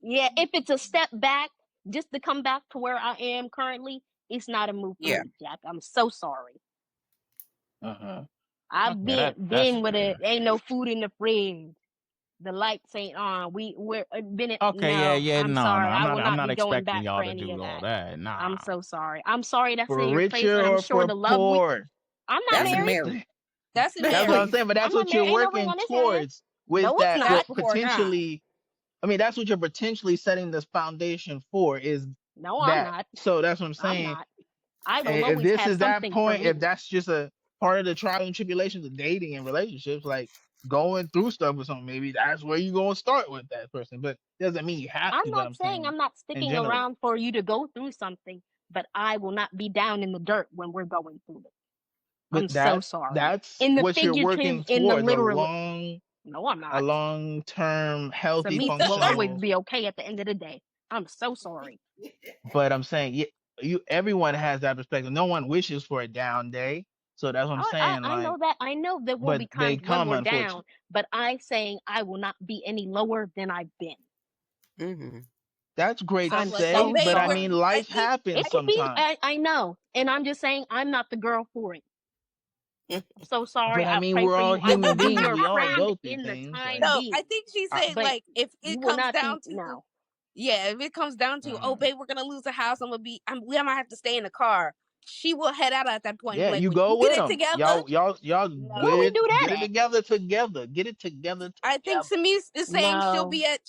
Speaker 8: Yeah, if it's a step back, just to come back to where I am currently, it's not a move for me, Jack. I'm so sorry. I've been with it. Ain't no food in the fridge. The lights ain't on. We're been it.
Speaker 1: Okay,
Speaker 8: no, I'm sorry. I will
Speaker 1: I'm
Speaker 8: not
Speaker 1: not
Speaker 8: be going
Speaker 1: expecting
Speaker 8: back
Speaker 1: y'all
Speaker 8: for
Speaker 1: to
Speaker 8: any
Speaker 1: do
Speaker 8: of
Speaker 1: all
Speaker 8: that.
Speaker 1: that. Nah.
Speaker 8: I'm so sorry. I'm sorry that's
Speaker 2: For
Speaker 8: in your place,
Speaker 2: richer
Speaker 8: and I'm
Speaker 2: or
Speaker 8: sure
Speaker 2: for
Speaker 8: the love
Speaker 2: poor.
Speaker 8: I'm not married.
Speaker 3: That's
Speaker 2: what I'm saying, but that's what you're working towards with
Speaker 8: No,
Speaker 2: that.
Speaker 8: it's not.
Speaker 2: Potentially, I mean, that's what you're potentially setting this foundation for. Is
Speaker 8: No,
Speaker 2: that
Speaker 8: I'm not.
Speaker 2: so? That's what I'm
Speaker 8: I'm
Speaker 2: saying.
Speaker 8: not. I will
Speaker 2: If
Speaker 8: always
Speaker 2: this
Speaker 8: have
Speaker 2: is that
Speaker 8: something for
Speaker 2: point,
Speaker 8: me.
Speaker 2: if that's just a part of the trial and tribulations of dating and relationships, like going through stuff with someone, maybe that's where you're going to start with that person. But doesn't mean you have
Speaker 8: I'm
Speaker 2: to. But
Speaker 8: not
Speaker 2: I'm
Speaker 8: saying
Speaker 2: saying
Speaker 8: I'm not
Speaker 2: in
Speaker 8: sticking
Speaker 2: general.
Speaker 8: around for you to go through something, but I will not be down in the dirt when we're going through it.
Speaker 2: But
Speaker 8: I'm so sorry.
Speaker 2: That's
Speaker 8: In the
Speaker 2: what you're
Speaker 8: figurative,
Speaker 2: working
Speaker 8: in the
Speaker 2: towards,
Speaker 8: literal. No, I'm
Speaker 2: a
Speaker 8: not.
Speaker 2: long-term, healthy,
Speaker 8: Samisa will
Speaker 2: functional.
Speaker 8: always be okay at the end of the day. I'm so sorry.
Speaker 2: But I'm saying, everyone has that perspective. No one wishes for a down day. So that's what I'm saying.
Speaker 8: I know that. I know there will be times when we're down, but I'm saying I will not be any lower than I've been.
Speaker 2: That's great to say,
Speaker 8: so
Speaker 2: but
Speaker 8: sorry.
Speaker 2: I mean, life happens sometimes.
Speaker 8: I know, and I'm just saying I'm not the girl for it. I'm so sorry.
Speaker 2: But I mean,
Speaker 8: pray
Speaker 2: we're
Speaker 8: for
Speaker 2: all
Speaker 8: you. I will
Speaker 2: human
Speaker 8: be
Speaker 2: beings.
Speaker 8: your
Speaker 2: We all
Speaker 8: friend
Speaker 2: go through
Speaker 8: in
Speaker 2: things.
Speaker 8: the time
Speaker 3: No,
Speaker 8: being.
Speaker 3: I think she's saying like if it comes down to if it comes down to oh babe, we're gonna lose the house. We might have to stay in the car. She will head out at that point.
Speaker 2: Yeah,
Speaker 3: like,
Speaker 2: you
Speaker 3: when
Speaker 2: go
Speaker 3: you
Speaker 2: with
Speaker 3: get it
Speaker 2: them.
Speaker 3: together.
Speaker 2: Y'all
Speaker 8: Where we do that
Speaker 2: get it together. Get it together.
Speaker 3: I think Samise is saying she'll be at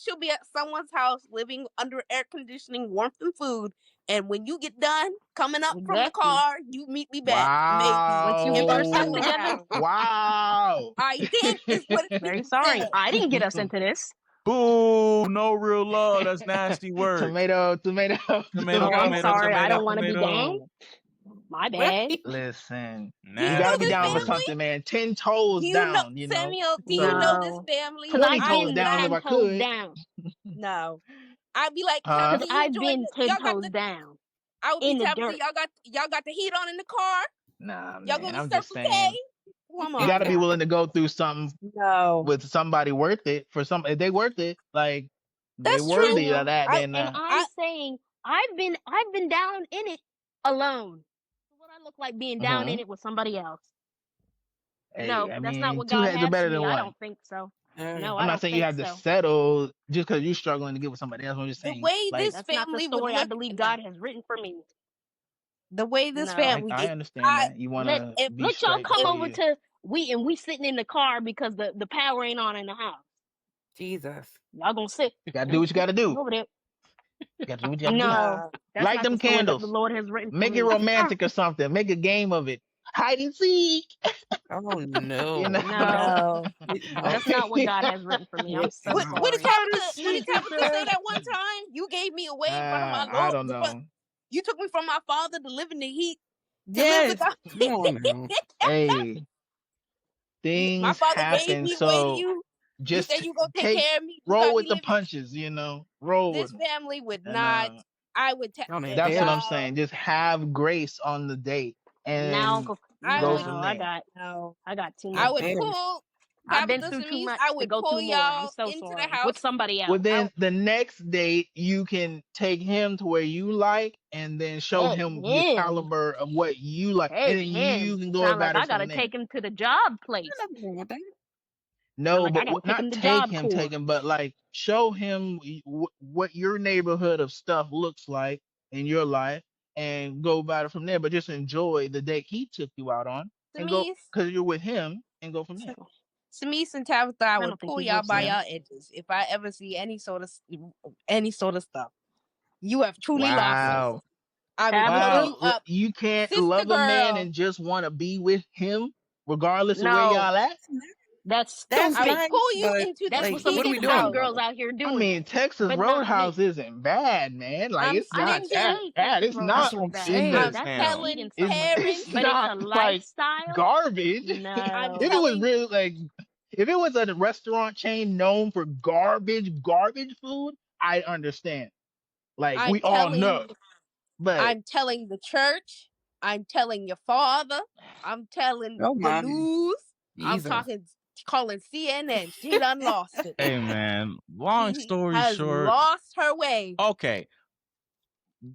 Speaker 3: someone's house living under air conditioning, warmth and food. And when you get done coming up from the car, you meet me back.
Speaker 2: Wow.
Speaker 3: Maybe.
Speaker 8: Once you first got together.
Speaker 2: Wow.
Speaker 3: I think is what
Speaker 8: Very sorry. I didn't get us into this.
Speaker 1: Boo! No real love. That's nasty work.
Speaker 2: Tomato.
Speaker 8: I'm sorry. I don't want to be down. My bad.
Speaker 2: Listen,
Speaker 1: you
Speaker 2: gotta be down for something, man. 10 toes down.
Speaker 3: Samuel, do you know this family?
Speaker 2: 20 toes down if I could.
Speaker 8: Down.
Speaker 3: No, I'd be like,
Speaker 8: because I've been 10 toes down.
Speaker 3: I would
Speaker 8: in
Speaker 3: be
Speaker 8: the
Speaker 3: tapping.
Speaker 8: dirt.
Speaker 3: Y'all got the heat on in the car.
Speaker 2: Nah,
Speaker 3: y'all
Speaker 2: man.
Speaker 3: go to
Speaker 2: I'm
Speaker 3: Circle
Speaker 2: just saying.
Speaker 3: Come
Speaker 2: You gotta be willing to go through something with somebody worth it. For some, if they worth it, like
Speaker 3: that's
Speaker 2: they worthy
Speaker 3: true.
Speaker 2: of that.
Speaker 8: I'm saying I've been down in it alone. What I look like being down in it with somebody else.
Speaker 2: Hey,
Speaker 8: No,
Speaker 2: I
Speaker 8: that's
Speaker 2: mean,
Speaker 8: not what
Speaker 2: 2
Speaker 8: God
Speaker 2: heads are
Speaker 8: has
Speaker 2: better
Speaker 8: for me.
Speaker 2: than
Speaker 8: I
Speaker 2: one.
Speaker 8: don't think so. No,
Speaker 2: I'm not saying you have to settle just because you're struggling to get with somebody else. I'm just saying
Speaker 3: the way
Speaker 2: like,
Speaker 3: this family
Speaker 8: not the story
Speaker 3: would
Speaker 8: I believe God has written for me.
Speaker 3: The way this family,
Speaker 2: I understand that you want to be
Speaker 8: let y'all come over
Speaker 2: you.
Speaker 8: to we sitting in the car because the power ain't on in the house.
Speaker 9: Jesus,
Speaker 8: y'all gonna sit.
Speaker 2: You gotta do what you gotta do.
Speaker 8: Over there.
Speaker 2: You gotta do what you gotta
Speaker 8: no,
Speaker 2: do.
Speaker 8: that's
Speaker 2: Light
Speaker 8: not
Speaker 2: them
Speaker 8: the story
Speaker 2: candles.
Speaker 8: that the Lord has written.
Speaker 2: Make it romantic or something. Make a game of it. Hide and seek.
Speaker 9: Oh no!
Speaker 2: You know?
Speaker 8: No, that's not what God has written for me. I'm so sorry.
Speaker 3: What did Tabitha say that one time? You gave me away in front of my Lord.
Speaker 2: I don't know.
Speaker 3: You took me from my father to live in the heat.
Speaker 9: Yes.
Speaker 2: Hey, things
Speaker 3: my father
Speaker 2: happen.
Speaker 3: gave me
Speaker 2: So
Speaker 3: away to you.
Speaker 2: just
Speaker 3: you said you gonna take care of me.
Speaker 2: Roll with the punches. You know, roll
Speaker 3: this
Speaker 2: with them.
Speaker 3: family would not. I would.
Speaker 2: That's what I'm saying. Just have grace on the date and go from there.
Speaker 8: I got too much.
Speaker 3: I would pull.
Speaker 8: I've been through too much.
Speaker 3: I would
Speaker 8: to go
Speaker 3: pull
Speaker 8: through more. I'm
Speaker 3: y'all
Speaker 8: so
Speaker 3: into
Speaker 8: sorry.
Speaker 3: the house
Speaker 8: with somebody else.
Speaker 2: Well, then the next date you can take him to where you like, and then show him the caliber of what you like, and then you can go
Speaker 8: Sound
Speaker 2: about
Speaker 8: like
Speaker 2: it
Speaker 8: I gotta
Speaker 2: from there.
Speaker 8: take him to the job place.
Speaker 2: No,
Speaker 8: Like, I
Speaker 2: but
Speaker 8: gotta take him
Speaker 2: not
Speaker 8: to
Speaker 2: take
Speaker 8: Job
Speaker 2: him,
Speaker 8: Corps.
Speaker 2: but like show him what your neighborhood of stuff looks like in your life, and go about it from there. But just enjoy the date he took you out on, and go
Speaker 3: Samis,
Speaker 2: because you're with him, and go from there.
Speaker 3: Samis and Tabitha, I
Speaker 8: I
Speaker 3: would
Speaker 8: don't think
Speaker 3: pull
Speaker 8: he
Speaker 3: y'all
Speaker 8: lives
Speaker 3: by
Speaker 8: there.
Speaker 3: y'all edges if I ever see any sort of stuff. You have truly lost it.
Speaker 2: Wow.
Speaker 3: I will pull
Speaker 2: Wow,
Speaker 3: you up,
Speaker 2: you can't
Speaker 3: sister
Speaker 2: love a man
Speaker 3: girl.
Speaker 2: and just want to be with him, regardless of where
Speaker 8: No,
Speaker 2: y'all at.
Speaker 8: that's
Speaker 9: That's
Speaker 3: I will
Speaker 8: stupid.
Speaker 9: nice,
Speaker 3: pull you
Speaker 9: but
Speaker 3: into the
Speaker 8: That's
Speaker 9: like,
Speaker 8: what some
Speaker 9: what are we
Speaker 3: king's
Speaker 8: Instagram
Speaker 9: doing?
Speaker 3: house.
Speaker 8: girls out here
Speaker 2: I
Speaker 8: doing.
Speaker 2: mean, Texas
Speaker 8: But not me.
Speaker 2: Roadhouse isn't bad, man. Like
Speaker 3: I'm
Speaker 2: it's
Speaker 8: I
Speaker 2: not
Speaker 8: didn't
Speaker 3: sending.
Speaker 2: that
Speaker 8: say
Speaker 2: bad.
Speaker 8: Texas
Speaker 2: It's
Speaker 8: Roadhouse
Speaker 2: not
Speaker 6: That's what
Speaker 8: was
Speaker 6: I'm
Speaker 8: bad.
Speaker 2: in
Speaker 6: saying.
Speaker 2: the.
Speaker 3: I'm
Speaker 8: That's just
Speaker 3: telling
Speaker 8: eating
Speaker 2: It's
Speaker 8: somewhere.
Speaker 3: parents.
Speaker 8: But it's a
Speaker 2: not like
Speaker 8: lifestyle.
Speaker 2: garbage.
Speaker 3: I'm
Speaker 2: If it
Speaker 8: No.
Speaker 2: was
Speaker 3: telling.
Speaker 2: really like, if it was a restaurant chain known for garbage food, I understand. Like
Speaker 3: I'm
Speaker 2: we all know,
Speaker 3: telling.
Speaker 2: but
Speaker 3: I'm telling the church. I'm telling your father. I'm telling
Speaker 9: Oh
Speaker 3: the
Speaker 9: my
Speaker 3: news. I'm
Speaker 9: Jesus.
Speaker 3: calling CNN. She done lost it.
Speaker 1: Hey man, long
Speaker 3: She
Speaker 1: story
Speaker 3: has
Speaker 1: short.
Speaker 3: lost her way.
Speaker 1: Okay,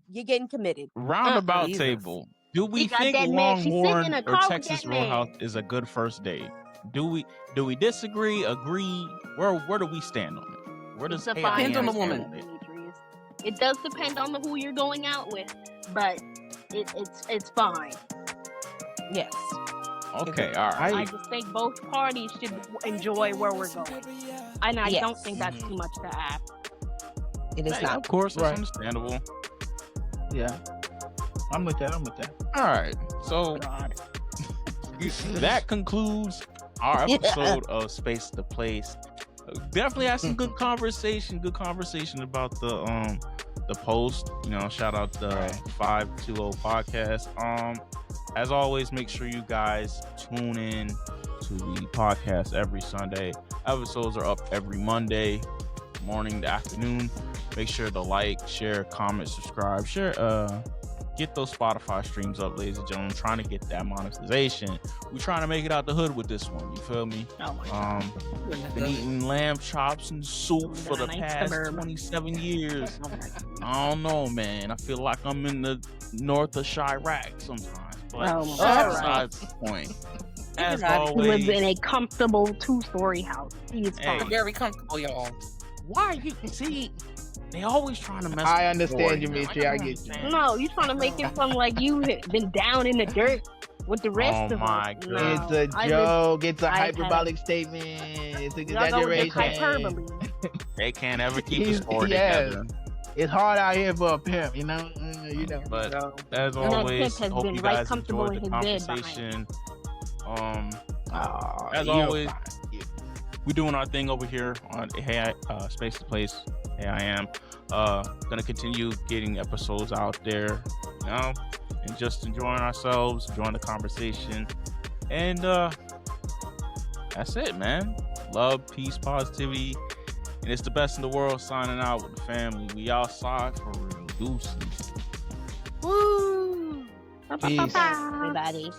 Speaker 3: You're getting committed.
Speaker 1: roundabout
Speaker 9: Jesus.
Speaker 1: table. Do we
Speaker 8: She got
Speaker 1: think
Speaker 8: that man. She's sitting in
Speaker 1: Longhorn
Speaker 8: a
Speaker 1: or
Speaker 8: car with
Speaker 1: Texas
Speaker 8: that man.
Speaker 1: Roadhouse is a good first date? Do we disagree? Agree? Where do we stand on it? Where does
Speaker 8: It's a
Speaker 1: AI
Speaker 8: fine
Speaker 9: Depends on the
Speaker 8: first
Speaker 1: stand
Speaker 9: woman.
Speaker 1: on
Speaker 8: date,
Speaker 1: it?
Speaker 8: Demetrius. It does depend on who you're going out with, but it's fine.
Speaker 3: Yes.
Speaker 1: Okay, all right.
Speaker 8: I just think both parties should enjoy where we're going, and I don't think that's too much to ask.
Speaker 3: It is
Speaker 1: Hey,
Speaker 3: not.
Speaker 1: of course, that's
Speaker 2: Right.
Speaker 1: understandable.
Speaker 2: yeah, I'm with that.
Speaker 1: All right, so
Speaker 8: God.
Speaker 1: that concludes our episode of Space the Place. Definitely had some good conversation about the post. You know, shout out the 520 podcast. As always, make sure you guys tune in to the podcast every Sunday. Episodes are up every Monday morning to afternoon. Make sure to like, share, comment, subscribe, share, get those Spotify streams up, ladies and gentlemen. Trying to get that monetization. We're trying to make it out the hood with this one. You feel me?
Speaker 8: Oh my God.
Speaker 1: Been eating lamb chops and soup for the past 27 years. I don't know, man. I feel like I'm in the north of Chirac sometimes. But
Speaker 8: Oh my
Speaker 1: that's
Speaker 8: God.
Speaker 1: besides the point. As
Speaker 8: He lives
Speaker 1: always,
Speaker 8: in a comfortable 2-story house. He is
Speaker 1: Hey.
Speaker 8: fine.
Speaker 9: Very comfortable, y'all.
Speaker 1: why you see? They always trying to mess.
Speaker 2: I
Speaker 1: with the
Speaker 2: understand
Speaker 1: story,
Speaker 2: you,
Speaker 1: man.
Speaker 2: Mitchie. I get you.
Speaker 8: No, you trying to make it from like you had been down in the dirt with the rest
Speaker 1: Oh
Speaker 8: of
Speaker 1: my
Speaker 8: us.
Speaker 1: God.
Speaker 8: No,
Speaker 2: It's a
Speaker 8: I
Speaker 2: joke. It's a
Speaker 8: I've had
Speaker 2: hyperbolic statement. It's an
Speaker 8: y'all go with the
Speaker 2: exaggeration.
Speaker 8: hyperbole.
Speaker 1: They can't ever keep the
Speaker 2: He's-
Speaker 1: score
Speaker 2: yes.
Speaker 1: together.
Speaker 2: It's hard out here for a pimp, you know. You know.
Speaker 1: But
Speaker 2: so.
Speaker 1: as
Speaker 8: And that
Speaker 1: always,
Speaker 8: pimp has
Speaker 1: hope
Speaker 8: been
Speaker 1: you
Speaker 8: right
Speaker 1: guys
Speaker 8: comfortable
Speaker 1: enjoyed the
Speaker 8: in his bed
Speaker 1: conversation.
Speaker 2: Aw,
Speaker 1: As
Speaker 2: you're
Speaker 1: always,
Speaker 2: fine.
Speaker 1: we doing our thing over here on Space to Place. Hey, I am gonna continue getting episodes out there, you know, and just enjoying ourselves, enjoying the conversation, and that's it, man. Love, peace, positivity, and it's the best in the world. Signing out with the family. We outside for real. Deuces.
Speaker 8: Woo!
Speaker 2: Peace.
Speaker 3: Everybody.